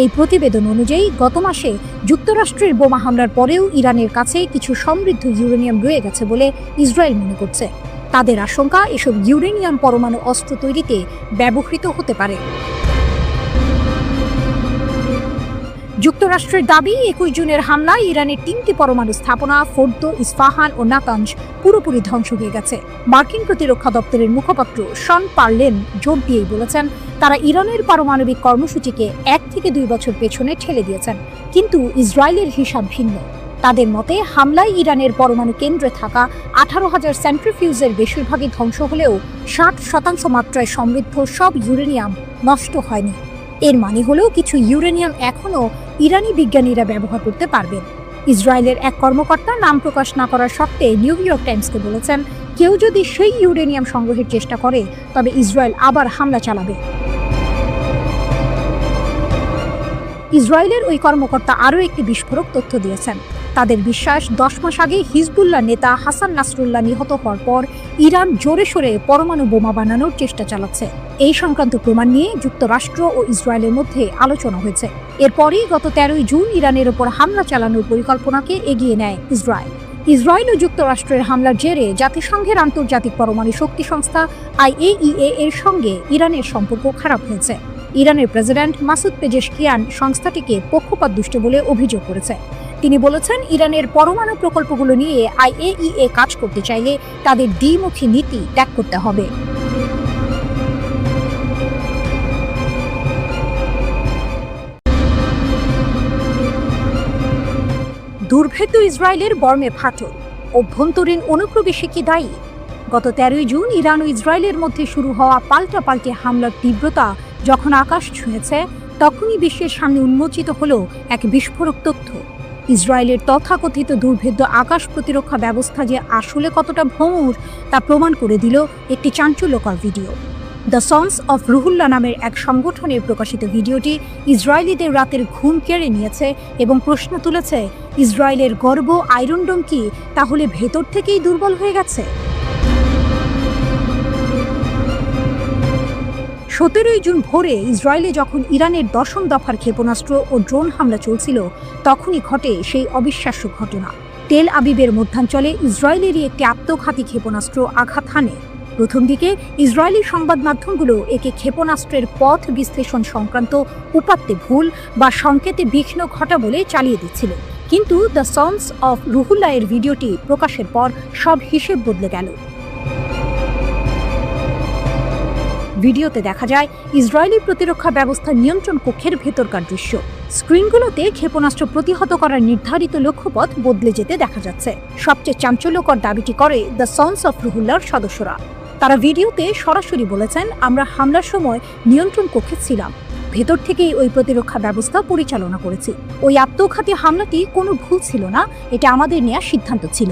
এই প্রতিবেদন অনুযায়ী গত মাসে যুক্তরাষ্ট্রের বোমা হামলার পরেও ইরানের কাছে কিছু সমৃদ্ধ ইউরেনিয়াম রয়ে গেছে বলে ইসরায়েল মনে করছে। তাদের আশঙ্কা, এসব ইউরেনিয়াম পরমাণু অস্ত্র তৈরিতে ব্যবহৃত হতে পারে। যুক্তরাষ্ট্রের দাবি, 21 জুনের হামলায় ইরানের 3টি পরমাণু স্থাপনা ফোর্দো, ইস্পাহান ও নাতানজ পুরোপুরি ধ্বংস হয়ে গেছে। মার্কিন প্রতিরক্ষা দপ্তরের মুখপাত্র শন পার্লেন জোর দিয়েই বলেছেন, তারা ইরানের পারমাণবিক কর্মসূচিকে 1 থেকে 2 বছর পেছনে ঠেলে দিয়েছেন। কিন্তু ইসরায়েলের হিসাব ভিন্ন। তাদের মতে, হামলায় ইরানের পরমাণু কেন্দ্রে থাকা 18,000 সেন্ট্রিফিউজের বেশিরভাগই ধ্বংস হলেও 60% মাত্রায় সমৃদ্ধ সব ইউরেনিয়াম নষ্ট হয়নি। এর মানে হলো কিছু ইউরেনিয়াম এখনও ইরানি বিজ্ঞানীরা ব্যবহার করতে পারবেন। ইসরায়েলের এক কর্মকর্তা নাম প্রকাশ না করার শর্তে নিউ ইয়র্ক টাইমসকে বলেছেন, কেউ যদি সেই ইউরেনিয়াম সংগ্রহের চেষ্টা করে তবে ইসরায়েল আবার হামলা চালাবে। ইসরায়েলের ওই কর্মকর্তা আরও একটি বিস্ফোরক তথ্য দিয়েছেন। তাদের বিশ্বাস, 10 মাস আগে হিজবুল্লাহ নেতা হাসান নাসরুল্লাহ নিহত হওয়ার পর ইরান জোরে সোরে পরমাণু বোমা বানানোর চেষ্টা চালাচ্ছে। এই সংক্রান্ত প্রমাণ নিয়ে যুক্তরাষ্ট্র ও ইসরায়েলের মধ্যে আলোচনা হয়েছে। এরপরই গত 13 জুন ইরানের ওপর হামলা চালানোর পরিকল্পনাকে এগিয়ে নেয় ইসরায়েল। ইসরায়েল ও যুক্তরাষ্ট্রের হামলার জেরে জাতিসংঘের আন্তর্জাতিক পরমাণু শক্তি সংস্থা IAEA এর সঙ্গে ইরানের সম্পর্ক খারাপ হয়েছে। ইরানের প্রেসিডেন্ট মাসুদ পেজেশকিয়ান সংস্থাটিকে পক্ষপাতদুষ্ট বলে অভিযোগ করেছে। তিনি বলেছেন, ইরানের পরমাণু প্রকল্পগুলো নিয়ে IAEA কাজ করতে চাইলে তাদের দ্বিমুখী নীতি ত্যাগ করতে হবে। দুর্ভেদ্য ইসরায়েলের বর্মে ফাটল, অভ্যন্তরীণ অনুপ্রবেশে কি দায়ী? গত 13 জুন ইরান ও ইসরায়েলের মধ্যে শুরু হওয়া পাল্টাপাল্টি হামলার তীব্রতা যখন আকাশ ছুঁয়েছে, তখনই বিশ্বের সামনে উন্মোচিত হলো এক বিস্ফোরক তথ্য। ইসরায়েলের তথাকথিত দুর্ভেদ্য আকাশ প্রতিরক্ষা ব্যবস্থা যে আসলে কতটা ভঙ্গুর তা প্রমাণ করে দিল একটি চাঞ্চল্যকর video. The sons of Ruhullah নামের এক সংগঠনের প্রকাশিত ভিডিওটি ইসরায়েলিদের রাতের ঘুম কেড়ে নিয়েছে এবং প্রশ্ন তুলেছে, ইসরায়েলের গর্ব আয়রন ডোম কি তাহলে ভেতর থেকেই দুর্বল হয়ে গেছে? 17 জুন ভোরে ইসরায়েলে যখন ইরানের 10ম দফার ক্ষেপণাস্ত্র ও ড্রোন হামলা চলছিল, তখনই ঘটে সেই অবিশ্বাস্য ঘটনা। তেল আবিবের মধ্যাঞ্চলে ইসরায়েলেরই একটি আত্মঘাতী ক্ষেপণাস্ত্র আঘাত হানে। প্রথম দিকে ইসরায়েলি সংবাদ মাধ্যমগুলো একে ক্ষেপণাস্ত্রের পথ বিশ্লেষণ সংক্রান্ত উপাত্তে ভুল বা সংকেতে বিঘ্ন ঘটা বলে চালিয়ে দিচ্ছিল। কিন্তু দ্য সন্স অফ রুহুল্লাহ এর ভিডিওটি প্রকাশের পর সব হিসেব বদলে গেল। ভিডিওতে দেখা যায় ইসরায়েলি প্রতিরক্ষা ব্যবস্থা নিয়ন্ত্রণ কক্ষের ভেতরকার দৃশ্য। স্ক্রিনগুলোতে ক্ষেপণাস্ত্র প্রতিহত করার নির্ধারিত লক্ষ্যপথ বদলে যেতে দেখা যাচ্ছে। সবচেয়ে চাঞ্চল্যকর দাবিটি করে দ্য সন্স অফ রুহুল্লাহর সদস্যরা। তারা ভিডিওতে সরাসরি বলেছেন, আমরা হামলার সময় নিয়ন্ত্রণ কক্ষে ছিলাম, ভেতর থেকেই ওই প্রতিরক্ষা ব্যবস্থা পরিচালনা করেছি। ওই আত্মঘাতী হামলাটি কোনো ভুল ছিল না, এটা আমাদের নেওয়া সিদ্ধান্ত ছিল।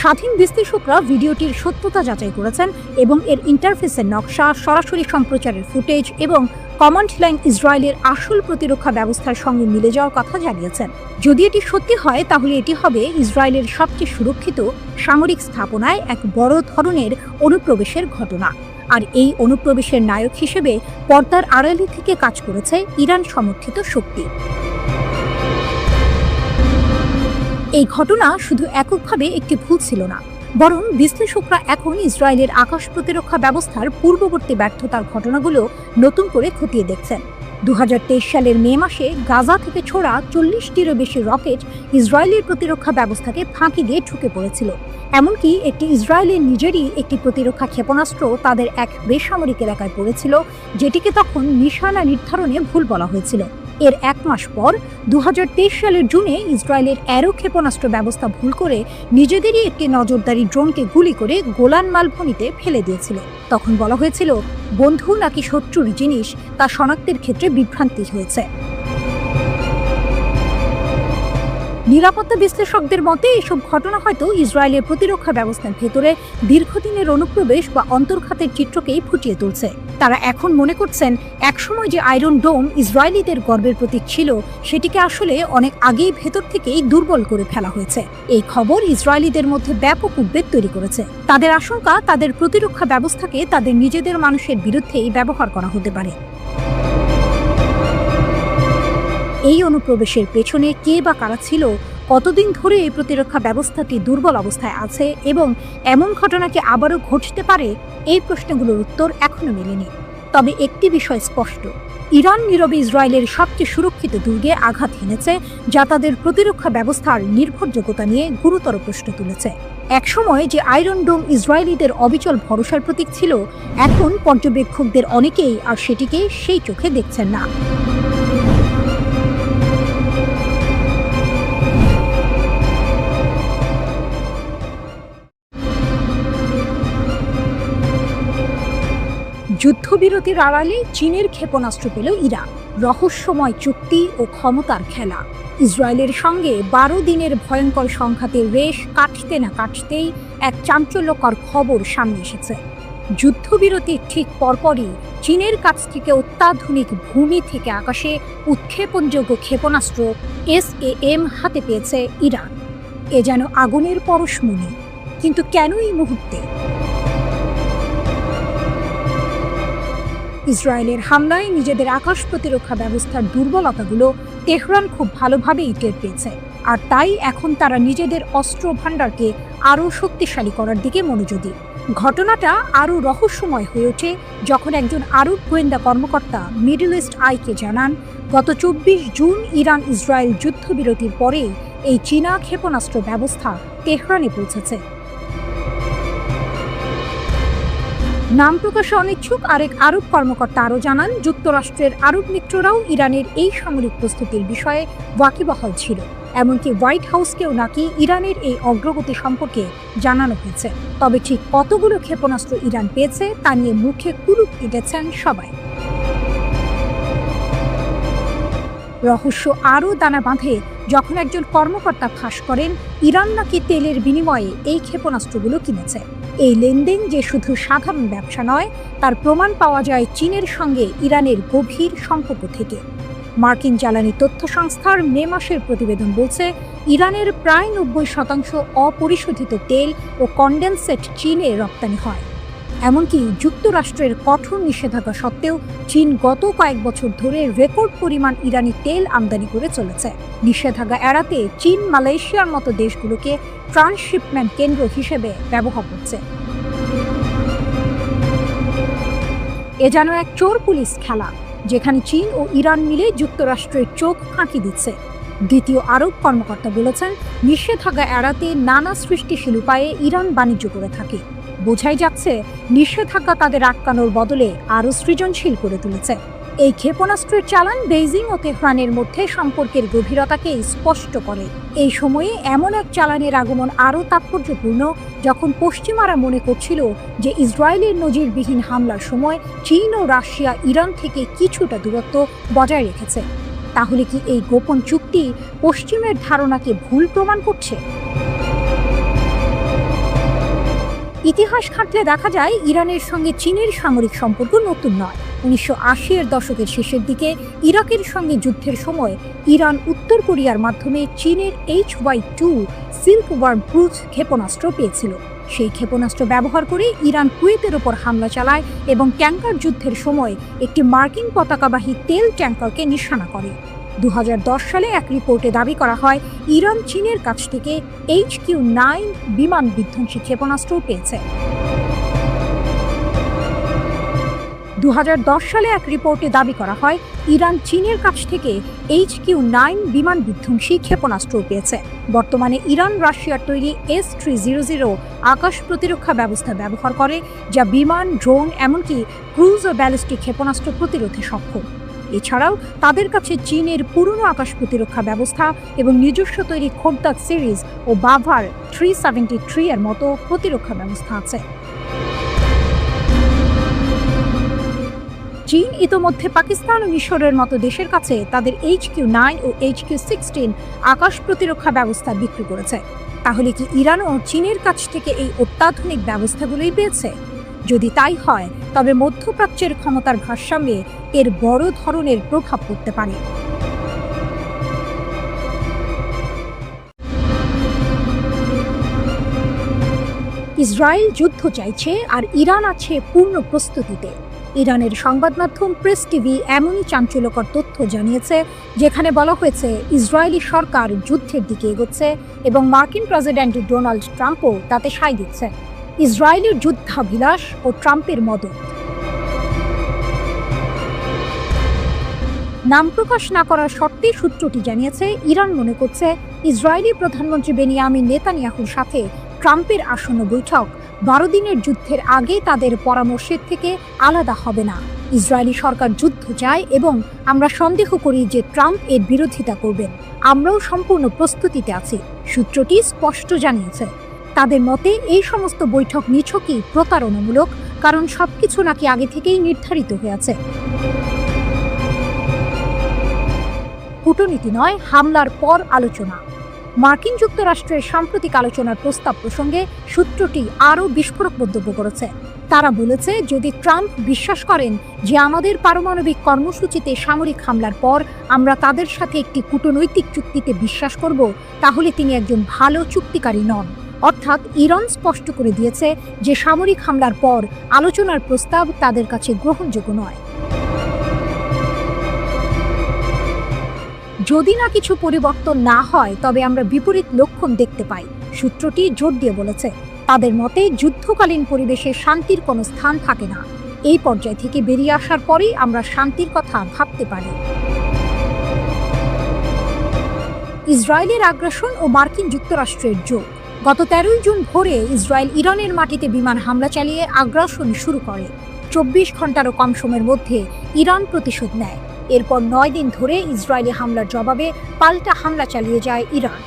স্বাধীন বিশ্লেষকরা ভিডিওটির সত্যতা যাচাই করেছেন এবং এর ইন্টারফেসের নকশা, সরাসরি সম্প্রচারের ফুটেজ এবং কমান্ড লাইন ইসরায়েলের আসল প্রতিরক্ষা ব্যবস্থার সঙ্গে মিলে যাওয়ার কথা জানিয়েছেন। যদি এটি সত্যি হয় তাহলে এটি হবে ইসরায়েলের সবচেয়ে সুরক্ষিত সামরিক স্থাপনায় এক বড় ধরনের অনুপ্রবেশের ঘটনা। আর এই অনুপ্রবেশের নায়ক হিসেবে পর্দার আড়ালে থেকে কাজ করেছে ইরান সমর্থিত শক্তি। এই ঘটনা শুধু এককভাবে একটি ভুল ছিল না, বরং বিশ্লেষকরা এখন ইসরায়েলের আকাশ প্রতিরক্ষা ব্যবস্থার পূর্ববর্তী ব্যর্থতার ঘটনাগুলো নতুন করে খতিয়ে দেখছেন। 2023 সালের মে মাসে গাজা থেকে ছোড়া 40টিরও বেশি রকেট ইসরায়েলের প্রতিরক্ষা ব্যবস্থাকে ফাঁকি দিয়ে ঢুকে পড়েছিল। এমনকি একটি ইসরায়েলের নিজেরই একটি প্রতিরক্ষা ক্ষেপণাস্ত্র তাদের এক বেসামরিক এলাকায় পড়েছিল, যেটিকে তখন নিশানা নির্ধারণে ভুল বলা হয়েছিল। এর এক মাস পর 2023 সালের জুনে ইসরায়েলের অ্যারো ক্ষেপণাস্ত্র ব্যবস্থা ভুল করে নিজেদেরই একটি নজরদারি ড্রোনকে গুলি করে গোলান মালভূমিতে ফেলে দিয়েছিল। তখন বলা হয়েছিল বন্ধু নাকি শত্রুর জিনিস তা শনাক্তের ক্ষেত্রে বিভ্রান্তি হয়েছে। নিরাপত্তা বিশ্লেষকদের মতে এসব ঘটনা হয়তো ইসরায়েলের প্রতিরক্ষা ব্যবস্থার ভেতরে দীর্ঘদিনের অনুপ্রবেশ বা অন্তর্ঘাতের চিত্রকেই ফুটিয়ে তুলছে। তারা এখন মনে করছেন একসময় যে আয়রন ডোম ইসরায়েলিদের গর্বের প্রতীক ছিল, সেটিকে আসলে অনেক আগেই ভেতর থেকেই দুর্বল করে ফেলা হয়েছে। এই খবর ইসরায়েলিদের মধ্যে ব্যাপক উদ্বেগ তৈরি করেছে। তাদের আশঙ্কা তাদের প্রতিরক্ষা ব্যবস্থাকে তাদের নিজেদের মানুষের বিরুদ্ধেই ব্যবহার করা হতে পারে। এই অনুপ্রবেশের পেছনে কে বা কারা ছিল, কতদিন ধরে এই প্রতিরক্ষা ব্যবস্থাটি দুর্বল অবস্থায় আছে এবং এমন ঘটনা কি আবারও ঘটতে পারে, এই প্রশ্নগুলোর উত্তর এখনো মেলেনি। তবে একটি বিষয় স্পষ্ট, ইরান নীরবে ইসরায়েলের সবচেয়ে সুরক্ষিত দুর্গে আঘাত হেনেছে, যা তাদের প্রতিরক্ষা ব্যবস্থার নির্ভরযোগ্যতা নিয়ে গুরুতর প্রশ্ন তুলেছে। একসময় যে আয়রন ডোম ইসরায়েলিদের অবিচল ভরসার প্রতীক ছিল, এখন পর্যবেক্ষকদের অনেকেই আর সেটিকে সেই চোখে দেখছেন না। যুদ্ধবিরতির আড়ালে চীনের ক্ষেপণাস্ত্র পেল ইরান। রহস্যময় চুক্তি ও ক্ষমতার খেলা। ইসরায়েলের সঙ্গে 12 দিনের ভয়ঙ্কর সংঘাতের রেশ কাটতে না কাটতেই এক চাঞ্চল্যকর খবর সামনে এসেছে। যুদ্ধবিরতির ঠিক পরপরই চীনের কাছ থেকে অত্যাধুনিক ভূমি থেকে আকাশে উৎক্ষেপণযোগ্য ক্ষেপণাস্ত্র SAM হাতে পেয়েছে ইরান। এ যেন আগুনের পরশমণি। কিন্তু কেন এই মুহূর্তে? ইসরায়েলের হামলায় নিজেদের আকাশ প্রতিরক্ষা ব্যবস্থার দুর্বলতাগুলো তেহরান খুব ভালোভাবেই টের পেয়েছে, আর তাই এখন তারা নিজেদের অস্ত্র ভাণ্ডারকে আরও শক্তিশালী করার দিকে মনোযোগী। ঘটনাটা আরও রহস্যময় হয়ে ওঠে যখন একজন আরব গোয়েন্দা কর্মকর্তা মিডল ইস্ট আইকে জানান, গত 24 জুন ইরান ইসরায়েল যুদ্ধবিরতির পরেই এই চীনা ক্ষেপণাস্ত্র ব্যবস্থা তেহরানে পৌঁছেছে। নাম প্রকাশে অনিচ্ছুক আরেক আরব কর্মকর্তা আরও জানান, যুক্তরাষ্ট্রের আরব মিত্ররাও ইরানের এই সামরিক প্রস্তুতির বিষয়ে ওয়াকিবহাল ছিল। এমনকি হোয়াইট হাউসকেও নাকি ইরানের এই অগ্রগতি সম্পর্কে জানানো হয়েছে। তবে ঠিক কতগুলো ক্ষেপণাস্ত্র ইরান পেয়েছে তা নিয়ে মুখে কুলুপ এঁটেছেন সবাই। রহস্য আরও দানা বাঁধে যখন একজন কর্মকর্তা ফাঁস করেন ইরান নাকি তেলের বিনিময়ে এই ক্ষেপণাস্ত্রগুলো কিনেছে। এই লেনদেন যে শুধু সাধারণ ব্যবসা নয়, তার প্রমাণ পাওয়া যায় চীনের সঙ্গে ইরানের গভীর সম্পর্ক থেকে। মার্কিন জ্বালানি তথ্য সংস্থার মে মাসের প্রতিবেদন বলছে, ইরানের প্রায় 90% অপরিশোধিত তেল ও কনডেনসেট চীনে রপ্তানি হয়। এমনকি যুক্তরাষ্ট্রের কঠোর নিষেধাজ্ঞা সত্ত্বেও চীন গত কয়েক বছর ধরে রেকর্ড পরিমাণ ইরানি তেল আমদানি করে চলেছে। নিষেধাজ্ঞা এড়াতে চীন মালয়েশিয়ার মতো দেশগুলোকে ট্রান্সশিপমেন্ট কেন্দ্র হিসেবে ব্যবহার করছে। এ যেন এক চোর পুলিশ খেলা, যেখানে চীন ও ইরান মিলে যুক্তরাষ্ট্রের চোখ ফাঁকি দিচ্ছে। দ্বিতীয় আরব কর্মকর্তা বলেছেন, নিষেধাজ্ঞা এড়াতে নানা সৃষ্টিশীল উপায়ে ইরান বাণিজ্য করে থাকে। বোঝাই যাচ্ছে নিষেধাজ্ঞা তাদের আটকানোর বদলে আরও সৃজনশীল করে তুলেছে। এই ক্ষেপণাস্ত্রের চালান বেইজিং ও তেহরানের মধ্যে সম্পর্কের গভীরতাকে স্পষ্ট করে। এই সময়ে এমন এক চালানের আগমন আরও তাৎপর্যপূর্ণ যখন পশ্চিমারা মনে করছিল যে ইসরায়েলের নজিরবিহীন হামলার সময় চীন ও রাশিয়া ইরান থেকে কিছুটা দূরত্ব বজায় রেখেছে। তাহলে কি এই গোপন চুক্তি পশ্চিমের ধারণাকে ভুল প্রমাণ করছে? ইতিহাস ঘাঁটলে দেখা যায় ইরানের সঙ্গে চীনের সামরিক সম্পর্ক নতুন নয়। 1980-এর দশকের শেষের দিকে ইরাকের সঙ্গে যুদ্ধের সময় ইরান উত্তর কোরিয়ার মাধ্যমে চীনের HY-2 সিল্ক ওয়ার্ম ক্রুজ ক্ষেপণাস্ত্র পেয়েছিল। সেই ক্ষেপণাস্ত্র ব্যবহার করে ইরান কুয়েতের ওপর হামলা চালায় এবং ট্যাঙ্কার যুদ্ধের সময় একটি মার্কিন পতাকাবাহী তেল ট্যাঙ্কারকে নিশানা করে। 2010 সালে এক রিপোর্টে দাবি করা হয় ইরান চীনের কাছ থেকে HQ-9 বিমান বিধ্বংসী ক্ষেপণাস্ত্র পেয়েছে। 2010 সালে এক রিপোর্টে দাবি করা হয় ইরান চীনের কাছ থেকে HQ-9 বিমান বিধ্বংসী ক্ষেপণাস্ত্র পেয়েছে। বর্তমানে ইরান রাশিয়ার তৈরি S-300 আকাশ প্রতিরক্ষা ব্যবস্থা ব্যবহার করে, যা বিমান, ড্রোন, এমনকি ক্রুজ ও ব্যালিস্টিক ক্ষেপণাস্ত্র প্রতিরোধে সক্ষম। এছাড়াও তাদের কাছে চীনের পুরনো আকাশ প্রতিরক্ষা ব্যবস্থা এবং নিজস্ব তৈরি খোরদাদ সিরিজ ও বাভার 373 এর মতো প্রতিরক্ষা ব্যবস্থা আছে। চীন ইতোমধ্যে পাকিস্তান ও মিশরের মতো দেশের কাছে তাদের HQ-9 ও HQ-16 আকাশ প্রতিরক্ষা ব্যবস্থা বিক্রি করেছে। তাহলে কি ইরানও চীনের কাছ থেকে এই অত্যাধুনিক ব্যবস্থাগুলোই পেয়েছে? যদি তাই হয়, তবে মধ্যপ্রাচ্যের ক্ষমতার ভারসাম্যে এর বড় ধরনের প্রভাব পড়তে পারে। ইসরায়েল যুদ্ধ চাইছে আর ইরান আছে পূর্ণ প্রস্তুতিতে। ইরানের সংবাদ মাধ্যম প্রেস টিভি এমনই চাঞ্চল্যকর তথ্য জানিয়েছে, যেখানে বলা হয়েছে ইসরায়েলি সরকার যুদ্ধের দিকে এগোচ্ছে এবং মার্কিন প্রেসিডেন্ট ডোনাল্ড ট্রাম্পও তাতে সায় দিচ্ছে। ইসরায়েলের যুদ্ধাভিলাষ ও ট্রাম্পের মদত। নাম প্রকাশ না করার শর্তে সূত্রটি জানিয়েছে ইরান মনে করছে ইসরায়েলি প্রধানমন্ত্রী বেনিয়ামিন নেতানিয়াহুর সাথে ট্রাম্পের আসন্ন বৈঠক 12 দিনের যুদ্ধের আগে তাদের পরামর্শের থেকে আলাদা হবে না। ইসরায়েলি সরকার যুদ্ধ চায় এবং আমরা সন্দেহ করি যে ট্রাম্প এর বিরোধিতা করবেন। আমরাও সম্পূর্ণ প্রস্তুতিতে আছি, সূত্রটি স্পষ্ট জানিয়েছে। তাদের মতে এই সমস্ত বৈঠক নিছকই প্রতারণামূলক, কারণ সবকিছু নাকি আগে থেকেই নির্ধারিত হয়ে আছে। কূটনীতি নয়, হামলার পর আলোচনা। মার্কিন যুক্তরাষ্ট্রের সাম্প্রতিক আলোচনার প্রস্তাব প্রসঙ্গে সূত্রটি আরও বিস্ফোরক মন্তব্য করেছে। তারা বলেছে, যদি ট্রাম্প বিশ্বাস করেন যে আমাদের পারমাণবিক কর্মসূচিতে সামরিক হামলার পর আমরা তাদের সাথে একটি কূটনৈতিক চুক্তিতে বিশ্বাস করব, তাহলে তিনি একজন ভালো চুক্তিকারী নন। অর্থাৎ ইরান স্পষ্ট করে দিয়েছে যে সামরিক হামলার পর আলোচনার প্রস্তাব তাদের কাছে গ্রহণযোগ্য নয়। যদি না কিছু পরিবর্তন না হয়, তবে আমরা বিপরীত লক্ষণ দেখতে পাই, সূত্রটি জোর দিয়ে বলেছে। তাদের মতে যুদ্ধকালীন পরিবেশে শান্তির কোনো স্থান থাকে না। এই পর্যায় থেকে বেরিয়ে আসার পরেই আমরা শান্তির কথা ভাবতে পারি। ইসরায়েলের আগ্রাসন ও মার্কিন যুক্তরাষ্ট্রের যোগ। গত 13 জুন ভোরে ইসরায়েল ইরানের মাটিতে বিমান হামলা চালিয়ে আগ্রাসন শুরু করে। 24 ঘন্টারও কম সময়ের মধ্যে ইরান প্রতিশোধ নেয়। এরপর 9 দিন ধরে ইসরায়েলি হামলার জবাবে পাল্টা হামলা চালিয়ে যায় ইরান।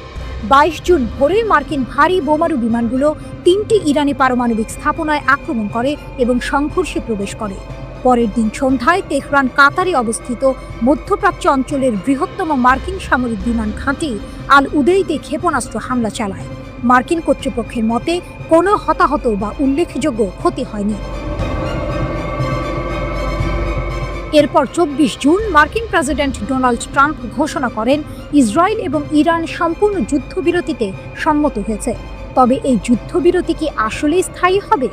22 জুন ভোরে মার্কিন ভারী বোমারু বিমানগুলো 3টি ইরানি পারমাণবিক স্থাপনায় আক্রমণ করে এবং সংঘর্ষে প্রবেশ করে। পরের দিন সন্ধ্যায় তেহরান কাতারে অবস্থিত মধ্যপ্রাচ্য অঞ্চলের বৃহত্তম মার্কিন সামরিক বিমান ঘাঁটি আল উদেইদে ক্ষেপণাস্ত্র হামলা চালায়। মার্কিন কর্তৃপক্ষের মতে কোনো হতাহত বা উল্লেখযোগ্য ক্ষতি হয়নি। এরপর 24 জুন মার্কিন প্রেসিডেন্ট ডোনাল্ড ট্রাম্প ঘোষণা করেন ইসরায়েল এবং ইরান সম্পূর্ণ যুদ্ধবিরতিতে সম্মত হয়েছে। তবে এই যুদ্ধবিরতি কি আসলেই স্থায়ী হবে?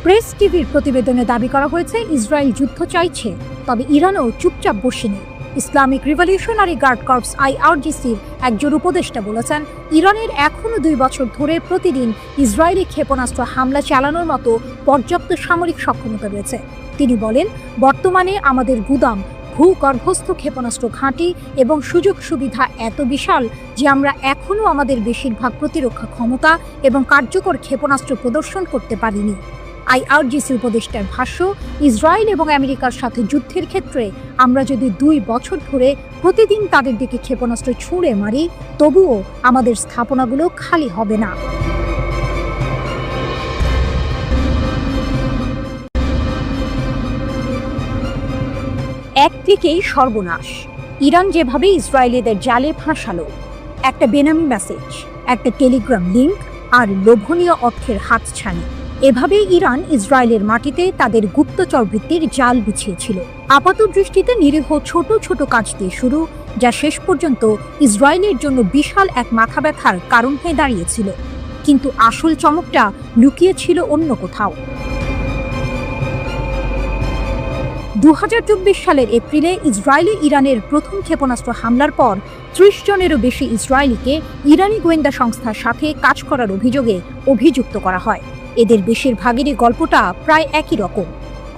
প্রেস টিভির প্রতিবেদনে দাবি করা হয়েছে ইসরায়েল যুদ্ধ চাইছে, তবে ইরানও চুপচাপ বসে নেই। ইসলামিক রিভলিউশনারি গার্ড কর্পস IRGCর একজন উপদেষ্টা বলেছেন, ইরানের এখনও 2 বছর ধরে প্রতিদিন ইসরায়েলি ক্ষেপণাস্ত্র হামলা চালানোর মতো পর্যাপ্ত সামরিক সক্ষমতা রয়েছে। তিনি বলেন, বর্তমানে আমাদের গুদাম, ভূগর্ভস্থ ক্ষেপণাস্ত্র ঘাঁটি এবং সুযোগ সুবিধা এত বিশাল যে আমরা এখনও আমাদের বেশিরভাগ প্রতিরক্ষা ক্ষমতা এবং কার্যকর ক্ষেপণাস্ত্র প্রদর্শন করতে পারিনি। IRGC উপদেষ্টার ভাষ্য, ইসরায়েল এবং আমেরিকার সাথে যুদ্ধের ক্ষেত্রে আমরা যদি 2 বছর ধরে প্রতিদিন তাদের দিকে ক্ষেপণাস্ত্র ছুঁড়ে মারি, তবুও আমাদের স্থাপনাগুলো খালি হবে না। একদিকেই সর্বনাশ, ইরান যেভাবে ইসরায়েলিদের জালে ফাঁসালো, একটা বেনামি মেসেজ। একটা টেলিগ্রাম লিঙ্ক আর লোভনীয় অর্থের হাতছানি। এভাবেই ইরান ইসরায়েলের মাটিতে তাদের গুপ্তচর বৃত্তির জাল বিছিয়েছিল। আপাত দৃষ্টিতে নিরীহ ছোট ছোট কাজ দিয়ে শুরু, যা শেষ পর্যন্ত ইসরায়েলের জন্য বিশাল এক মাথা ব্যথার কারণ হয়ে দাঁড়িয়েছিল। কিন্তু আসল চমকটা লুকিয়ে ছিল অন্য কোথাও। 2024 সালের এপ্রিলে ইসরায়েলে ইরানের প্রথম ক্ষেপণাস্ত্র হামলার পর 30 জনেরও বেশি ইসরায়েলিকে ইরানি গোয়েন্দা সংস্থার সাথে কাজ করার অভিযোগে অভিযুক্ত করা হয়। এদের বেশিরভাগেরই গল্পটা প্রায় একই রকম।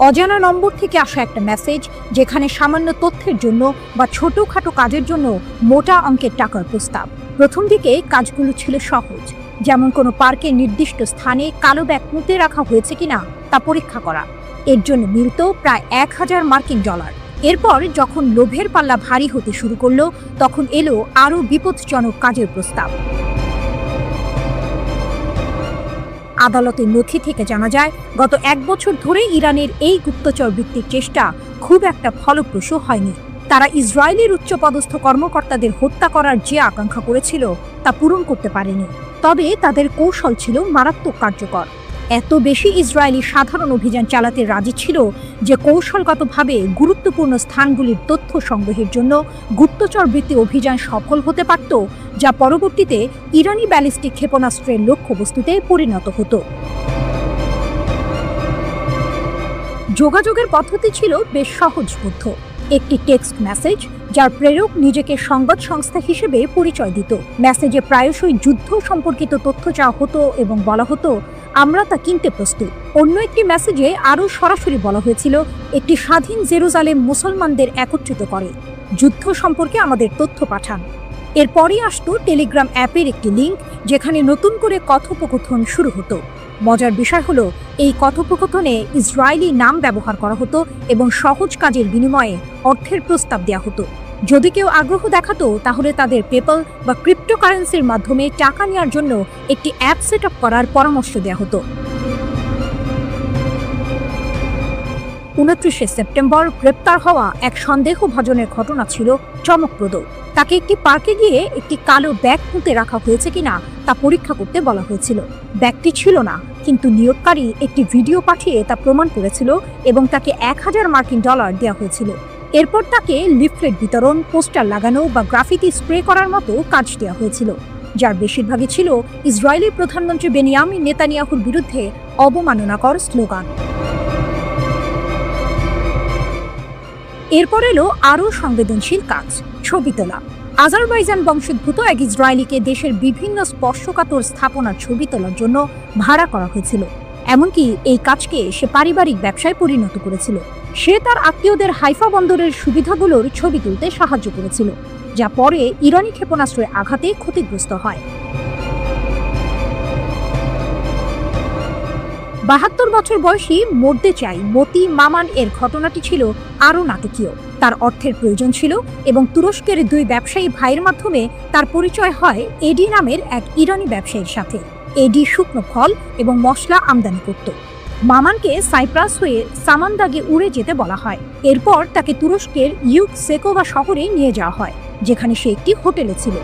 অজানা নম্বর থেকে আসা একটা মেসেজ, যেখানে সামান্য তথ্যের জন্য বা ছোটখাটো কাজের জন্য মোটা অঙ্কের টাকার প্রস্তাব। প্রথম দিকে কাজগুলো ছিল সহজ, যেমন কোনো পার্কের নির্দিষ্ট স্থানে কালো ব্যাগ পুঁতে রাখা হয়েছে কিনা তা পরীক্ষা করা। এর জন্য মিলত প্রায় 1000 মার্কিন ডলার। এরপর যখন লোভের পাল্লা ভারী হতে শুরু করলো, তখন এলো আরও বিপজ্জনক কাজের প্রস্তাব। আদালতের নথি থেকে জানা যায়, গত 1 বছর ধরে ইরানের এই গুপ্তচর বৃত্তির চেষ্টা খুব একটা ফলপ্রসূ হয়নি। তারা ইসরায়েলের উচ্চপদস্থ কর্মকর্তাদের হত্যা করার যে আকাঙ্ক্ষা করেছিল তা পূরণ করতে পারেনি। তবে তাদের কৌশল ছিল মারাত্মক কার্যকর। এত বেশি ইসরায়েলি সাধারণ অভিযান চালাতে রাজি ছিল যে কৌশলগতভাবে গুরুত্বপূর্ণ স্থানগুলির তথ্য সংগ্রহের জন্য গুপ্তচর বৃত্তি অভিযান সফল হতে পারত, যা পরবর্তীতে ইরানি ব্যালিস্টিক ক্ষেপণাস্ত্রের লক্ষ্যবস্তুতে পরিণত হতো। যোগাযোগের পদ্ধতি ছিল বেশ সহজবোধ্য। একটি টেক্সট মেসেজ, যার প্রেরক নিজেকে সংবাদ সংস্থা হিসেবে পরিচয় দিত। মেসেজে প্রায়শই যুদ্ধ সম্পর্কিত তথ্য চাওয়া হতো এবং বলা হতো, আমরা তা কিনতে প্রস্তুত। অন্য একটি মেসেজে আরও সরাসরি বলা হয়েছিল, একটি স্বাধীন জেরুজালেম মুসলমানদের একত্রিত করে, যুদ্ধ সম্পর্কে আমাদের তথ্য পাঠান। এরপরই আসতো টেলিগ্রাম অ্যাপের একটি লিঙ্ক, যেখানে নতুন করে কথোপকথন শুরু হতো। মজার বিষয় হলো, এই কথোপকথনে ইসরায়েলি নাম ব্যবহার করা হতো এবং সহজ কাজের বিনিময়ে অর্থের প্রস্তাব দেওয়া হতো। যদি কেউ আগ্রহ দেখাতো, তাহলে তাদের পেপ্যাল বা ক্রিপ্টোকারেন্সির মাধ্যমে টাকা নেওয়ার জন্য একটি অ্যাপ সেট আপ করার পরামর্শ দেওয়া হতো। 29 সেপ্টেম্বর গ্রেপ্তার হওয়া এক সন্দেহভাজনের ঘটনা ছিল চমকপ্রদ। তাকে একটি পার্কে গিয়ে একটি কালো ব্যাগ পুঁতে রাখা হয়েছে কিনা তা পরীক্ষা করতে বলা হয়েছিল। ব্যাগটি ছিল না, কিন্তু নিয়োগকারী একটি ভিডিও পাঠিয়ে তা প্রমাণ করেছিল এবং তাকে 1000 মার্কিন ডলার দেওয়া হয়েছিল। এরপর তাকে লিফলেট বিতরণ, পোস্টার লাগানো বা গ্রাফিতি স্প্রে করার মতো কাজ দেওয়া হয়েছিল, যার বেশিরভাগই ছিল ইসরায়েলি প্রধানমন্ত্রী বেনিয়ামিন নেতানিয়াহুর বিরুদ্ধে অবমাননাকর স্লোগান। এরপর এলো আরও সংবেদনশীল কাজ, ছবি তোলা। আজারবাইজান বংশোদ্ভূত এক ইসরায়েলিকে দেশের বিভিন্ন স্পর্শকাতর স্থাপনার ছবি তোলার জন্য ভাড়া করা হয়েছিল। এমনকি এই কাজকে সে পারিবারিক ব্যবসায় পরিণত করেছিল। সে তার আত্মীয়দের হাইফা বন্দরের সুবিধাগুলোর ছবি তুলতে সাহায্য করেছিল, যা পরে ইরানি ক্ষেপণাস্ত্রের আঘাতে ক্ষতিগ্রস্ত হয়। 72 বছর বয়সী মরতে চাই মতি মামান এর ঘটনাটি ছিল আরও নাটকীয়। তার অর্থের প্রয়োজন ছিল এবং তুরস্কের 2 ব্যবসায়ী ভাইয়ের মাধ্যমে তার পরিচয় হয় এডি নামের এক ইরানি ব্যবসায়ীর সাথে। এডি শুকনো ফল এবং মশলা আমদানি করত। মামানকে সাইপ্রাস হয়ে সামান্দাগে উড়ে যেতে বলা হয়। এরপর তাকে তুরস্কের ইউকসেকোভা শহরে নিয়ে যাওয়া হয়, যেখানে সে একটি হোটেলে ছিল।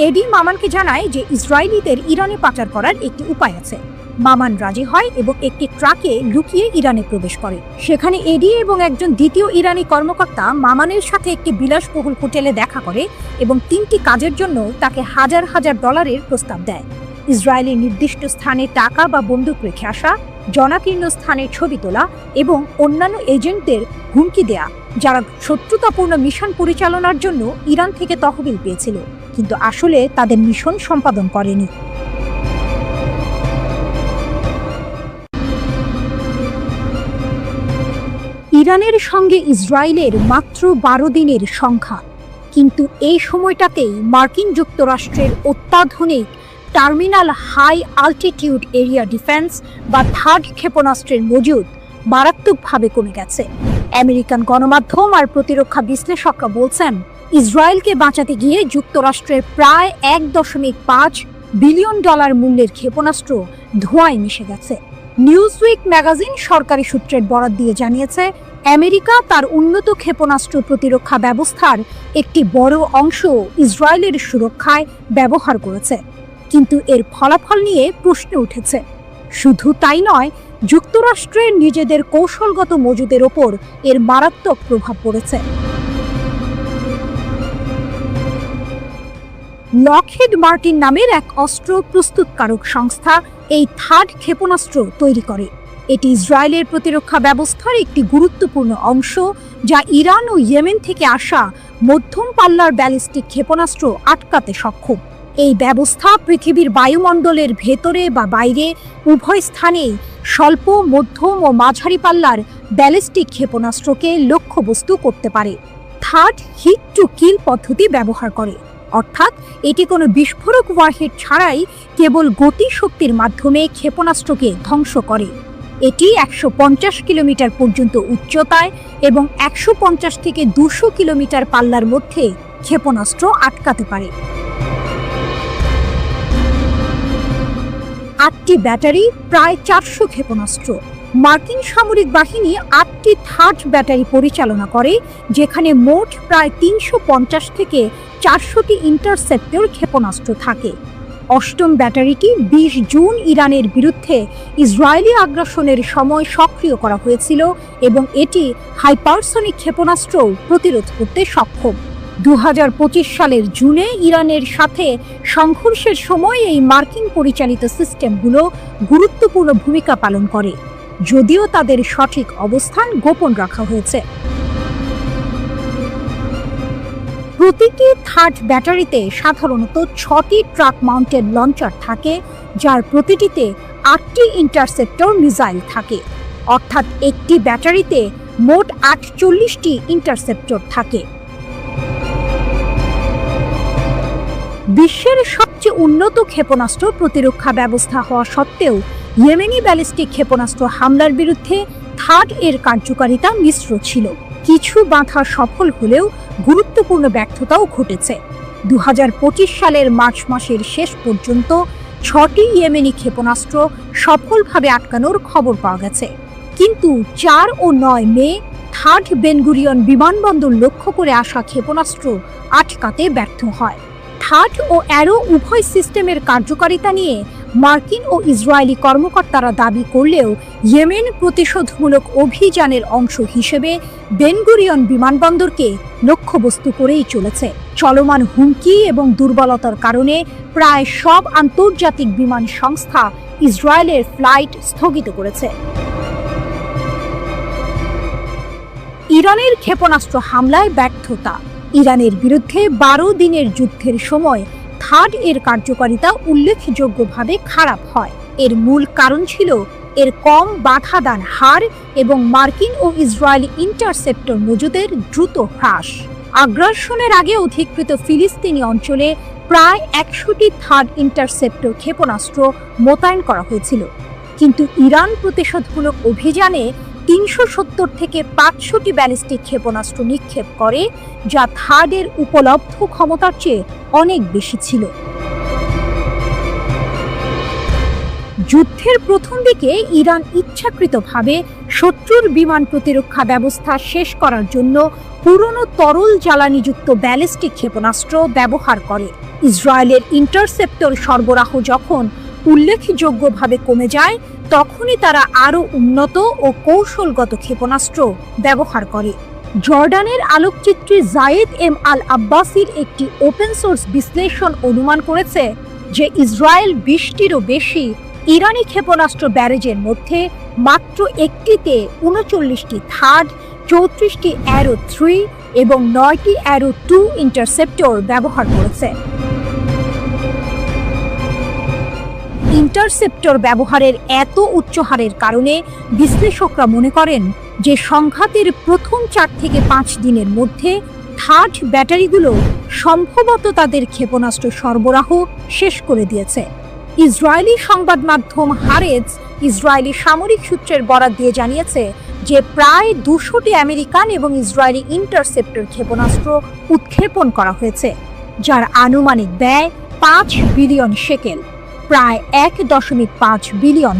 এডি মামানকে জানায় যে ইসরায়েলিদের ইরানে পাচার করার একটি উপায় আছে। মামান রাজি হয় এবং একটি ট্রাকে লুকিয়ে ইরানে প্রবেশ করে। সেখানে এডি এবং একজন দ্বিতীয় ইরানি কর্মকর্তা মামানের সাথে একটি বিলাসবহুল হোটেলে দেখা করে এবং 3টি কাজের জন্য তাকে হাজার হাজার ডলারের প্রস্তাব দেয়। ইসরায়েলের নির্দিষ্ট স্থানে টাকা বা বন্দুক রেখে আসা, জনাকীর্ণ স্থানের ছবি তোলা এবং অন্যান্য এজেন্টদের হুমকি দেয়া, যারা শত্রুতাপূর্ণ মিশন পরিচালনার জন্য ইরান থেকে তহবিল পেয়েছিল, কিন্তু আসলে তাদের মিশন সম্পাদন করেনি। ইরানের সঙ্গে ইসরায়েলের মাত্র 12 দিনের সংখ্যা, কিন্তু এই সময়টাতেই মার্কিন যুক্তরাষ্ট্রের অত্যাধুনিক terminal high altitude area defence বা থার্ড ক্ষেপণাস্ত্রের মজুদ মারাত্মকভাবে কমে গেছে। আমেরিকান গণমাধ্যম আর প্রতিরক্ষা বিশ্লেষকরা বলছেন, ইসরায়েলকে বাঁচাতে গিয়ে যুক্তরাষ্ট্রের প্রায় $1.5 বিলিয়ন মূল্যের ক্ষেপণাস্ত্র ধোঁয়ায় মিশে গেছে। নিউজউইক ম্যাগাজিন সরকারি সূত্রের বরাত দিয়ে জানিয়েছে, আমেরিকা তার উন্নত ক্ষেপণাস্ত্র প্রতিরক্ষা ব্যবস্থার একটি বড় অংশ ইসরায়েলের সুরক্ষায় ব্যবহার করেছে, কিন্তু এর ফলাফল নিয়ে প্রশ্ন উঠেছে। শুধু তাই নয়, যুক্তরাষ্ট্রের নিজেদের কৌশলগত মজুদের ওপর এর মারাত্মক প্রভাব পড়েছে। লকহিড মার্টিন নামের এক অস্ত্র প্রস্তুতকারক সংস্থা এই থার্ড ক্ষেপণাস্ত্র তৈরি করে। এটি ইসরায়েলের প্রতিরক্ষা ব্যবস্থার একটি গুরুত্বপূর্ণ অংশ, যা ইরান ও ইয়েমেন থেকে আসা মধ্যম পাল্লার ব্যালিস্টিক ক্ষেপণাস্ত্র আটকাতে সক্ষম। এই ব্যবস্থা পৃথিবীর বায়ুমণ্ডলের ভেতরে বা বাইরে উভয় স্থানেই স্বল্প, মধ্যম ও মাঝারি পাল্লার ব্যালিস্টিক ক্ষেপণাস্ত্রকে লক্ষ্যবস্তু করতে পারে। থার্ড হিট টু কিল পদ্ধতি ব্যবহার করে, অর্থাৎ এটি কোনো বিস্ফোরক ওয়ারহেড ছাড়াই কেবল গতিশক্তির মাধ্যমে ক্ষেপণাস্ত্রকে ধ্বংস করে। এটি 150 কিলোমিটার পর্যন্ত উচ্চতায় এবং 150 থেকে 200 কিলোমিটার পাল্লার মধ্যে ক্ষেপণাস্ত্র আটকাতে পারে। 8টি ব্যাটারি, প্রায় 400 ক্ষেপণাস্ত্র। মার্কিন সামরিক বাহিনী 8টি থার্ড ব্যাটারি পরিচালনা করে, যেখানে মোট প্রায় 350 থেকে 400টি ইন্টারসেপ্টর ক্ষেপণাস্ত্র থাকে। 8ম ব্যাটারিটি 20 জুন ইরানের বিরুদ্ধে ইসরায়েলি আগ্রাসনের সময় সক্রিয় করা হয়েছিল এবং এটি হাইপারসনিক ক্ষেপণাস্ত্র প্রতিরোধ করতে সক্ষম। 2025 সালের জুনে ইরানের সাথে সংঘর্ষের সময় এই মার্কিন পরিচালিত সিস্টেমগুলো গুরুত্বপূর্ণ ভূমিকা পালন করে, যদিও তাদের সঠিক অবস্থান গোপন রাখা হয়েছে। প্রতিটি থার্ড ব্যাটারিতে সাধারণত 6টি ট্রাক মাউন্টেড লঞ্চার থাকে, যার প্রতিটিতে 8টি ইন্টারসেপ্টর মিসাইল থাকে, অর্থাৎ একটি ব্যাটারিতে মোট 48টি ইন্টারসেপ্টর থাকে। বিশ্বের সবচেয়ে উন্নত ক্ষেপণাস্ত্র প্রতিরক্ষা ব্যবস্থা হওয়া সত্ত্বেও ইয়েমেনি ব্যালিস্টিক ক্ষেপণাস্ত্র হামলার বিরুদ্ধে থার্ড এর কার্যকারিতা মিশ্র ছিল। কিছু বাধা সফল হলেও গুরুত্বপূর্ণ ব্যর্থতাও ঘটেছে। 2025 সালের মার্চ মাসের শেষ পর্যন্ত 6টি ইয়েমেনি ক্ষেপণাস্ত্র সফলভাবে আটকানোর খবর পাওয়া গেছে, কিন্তু 4 ও 9 মে থার্ড বেনগুরিয়ন বিমানবন্দর লক্ষ্য করে আসা ক্ষেপণাস্ত্র আটকাতে ব্যর্থ হয়। থার্ড ও অ্যারো উভয় সিস্টেমের কার্যকারিতা নিয়ে মার্কিন ও ইসরায়েলি কর্মকর্তারা দাবি করলেও ইয়েমেন প্রতিশোধমূলক অভিযানের অংশ হিসেবে বেনগুরিয়ন বিমানবন্দরকে লক্ষ্যবস্তু করেই চলেছে। চলমান হুমকি এবং দুর্বলতার কারণে প্রায় সব আন্তর্জাতিক বিমান সংস্থা ইসরায়েলের ফ্লাইট স্থগিত করেছে। ইরানের ক্ষেপণাস্ত্র হামলায় ব্যর্থতা। ইরানের বিরুদ্ধে 12 দিনের যুদ্ধের সময় থার্ড এর কার্যকারিতা উল্লেখযোগ্যভাবে খারাপ হয়। এর মূল কারণ ছিল এর কম বাধাদান হার এবং মার্কিন ও ইসরায়েলি ইন্টারসেপ্টর মজুদের দ্রুত হ্রাস। আগ্রাসনের আগে অধিকৃত ফিলিস্তিনি অঞ্চলে প্রায় 100টি থার্ড ইন্টারসেপ্টর ক্ষেপণাস্ত্র মোতায়েন করা হয়েছিল, কিন্তু ইরান প্রতিশোধমূলক অভিযানে 370 থেকে 500টি ব্যালিস্টিক ক্ষেপণাস্ত্র নিক্ষেপ করে, যা থার্ডের উপলব্ধ ক্ষমতার চেয়ে অনেক বেশি ছিল। যুদ্ধের প্রথম দিকে ইরান ইচ্ছাকৃতভাবে শত্রুর বিমান প্রতিরক্ষা ব্যবস্থা শেষ করার জন্য পুরনো তরল জ্বালানিযুক্ত ব্যালিস্টিক ক্ষেপণাস্ত্র ব্যবহার করে। ইসরায়েলের ইন্টারসেপ্টর সরবরাহ যখন উল্লেখযোগ্যভাবে কমে যায়, তখনই তারা আরও উন্নত ও কৌশলগত ক্ষেপণাস্ত্র ব্যবহার করে। জর্ডানের আলোকচিত্রী জায়েদ এম আল আব্বাসির একটি ওপেন সোর্স বিশ্লেষণ অনুমান করেছে যে ইসরায়েল 20টিরও বেশি ইরানি ক্ষেপণাস্ত্র ব্যারেজের মধ্যে মাত্র একটিতে 39টি থার্ড, 34টি অ্যারো 3 এবং 9টি অ্যারো 2 ইন্টারসেপ্টর ব্যবহার করেছে। ইন্টারসেপ্টর ব্যবহারের এত উচ্চ হারের কারণে বিশ্লেষকরা মনে করেন যে সংঘাতের প্রথম 4 থেকে 5 দিনের মধ্যে থার্ড ব্যাটারিগুলো সম্ভবত তাদের ক্ষেপণাস্ত্র সরবরাহ শেষ করে দিয়েছে। ইসরায়েলি সংবাদ মাধ্যম হারেজ ইসরায়েলি সামরিক সূত্রের বরাত দিয়ে জানিয়েছে যে প্রায় 200টি আমেরিকান এবং ইসরায়েলি ইন্টারসেপ্টর ক্ষেপণাস্ত্র উৎক্ষেপণ করা হয়েছে, যার আনুমানিক ব্যয় $5 বিলিয়ন, প্রায় $1.5 বিলিয়ন।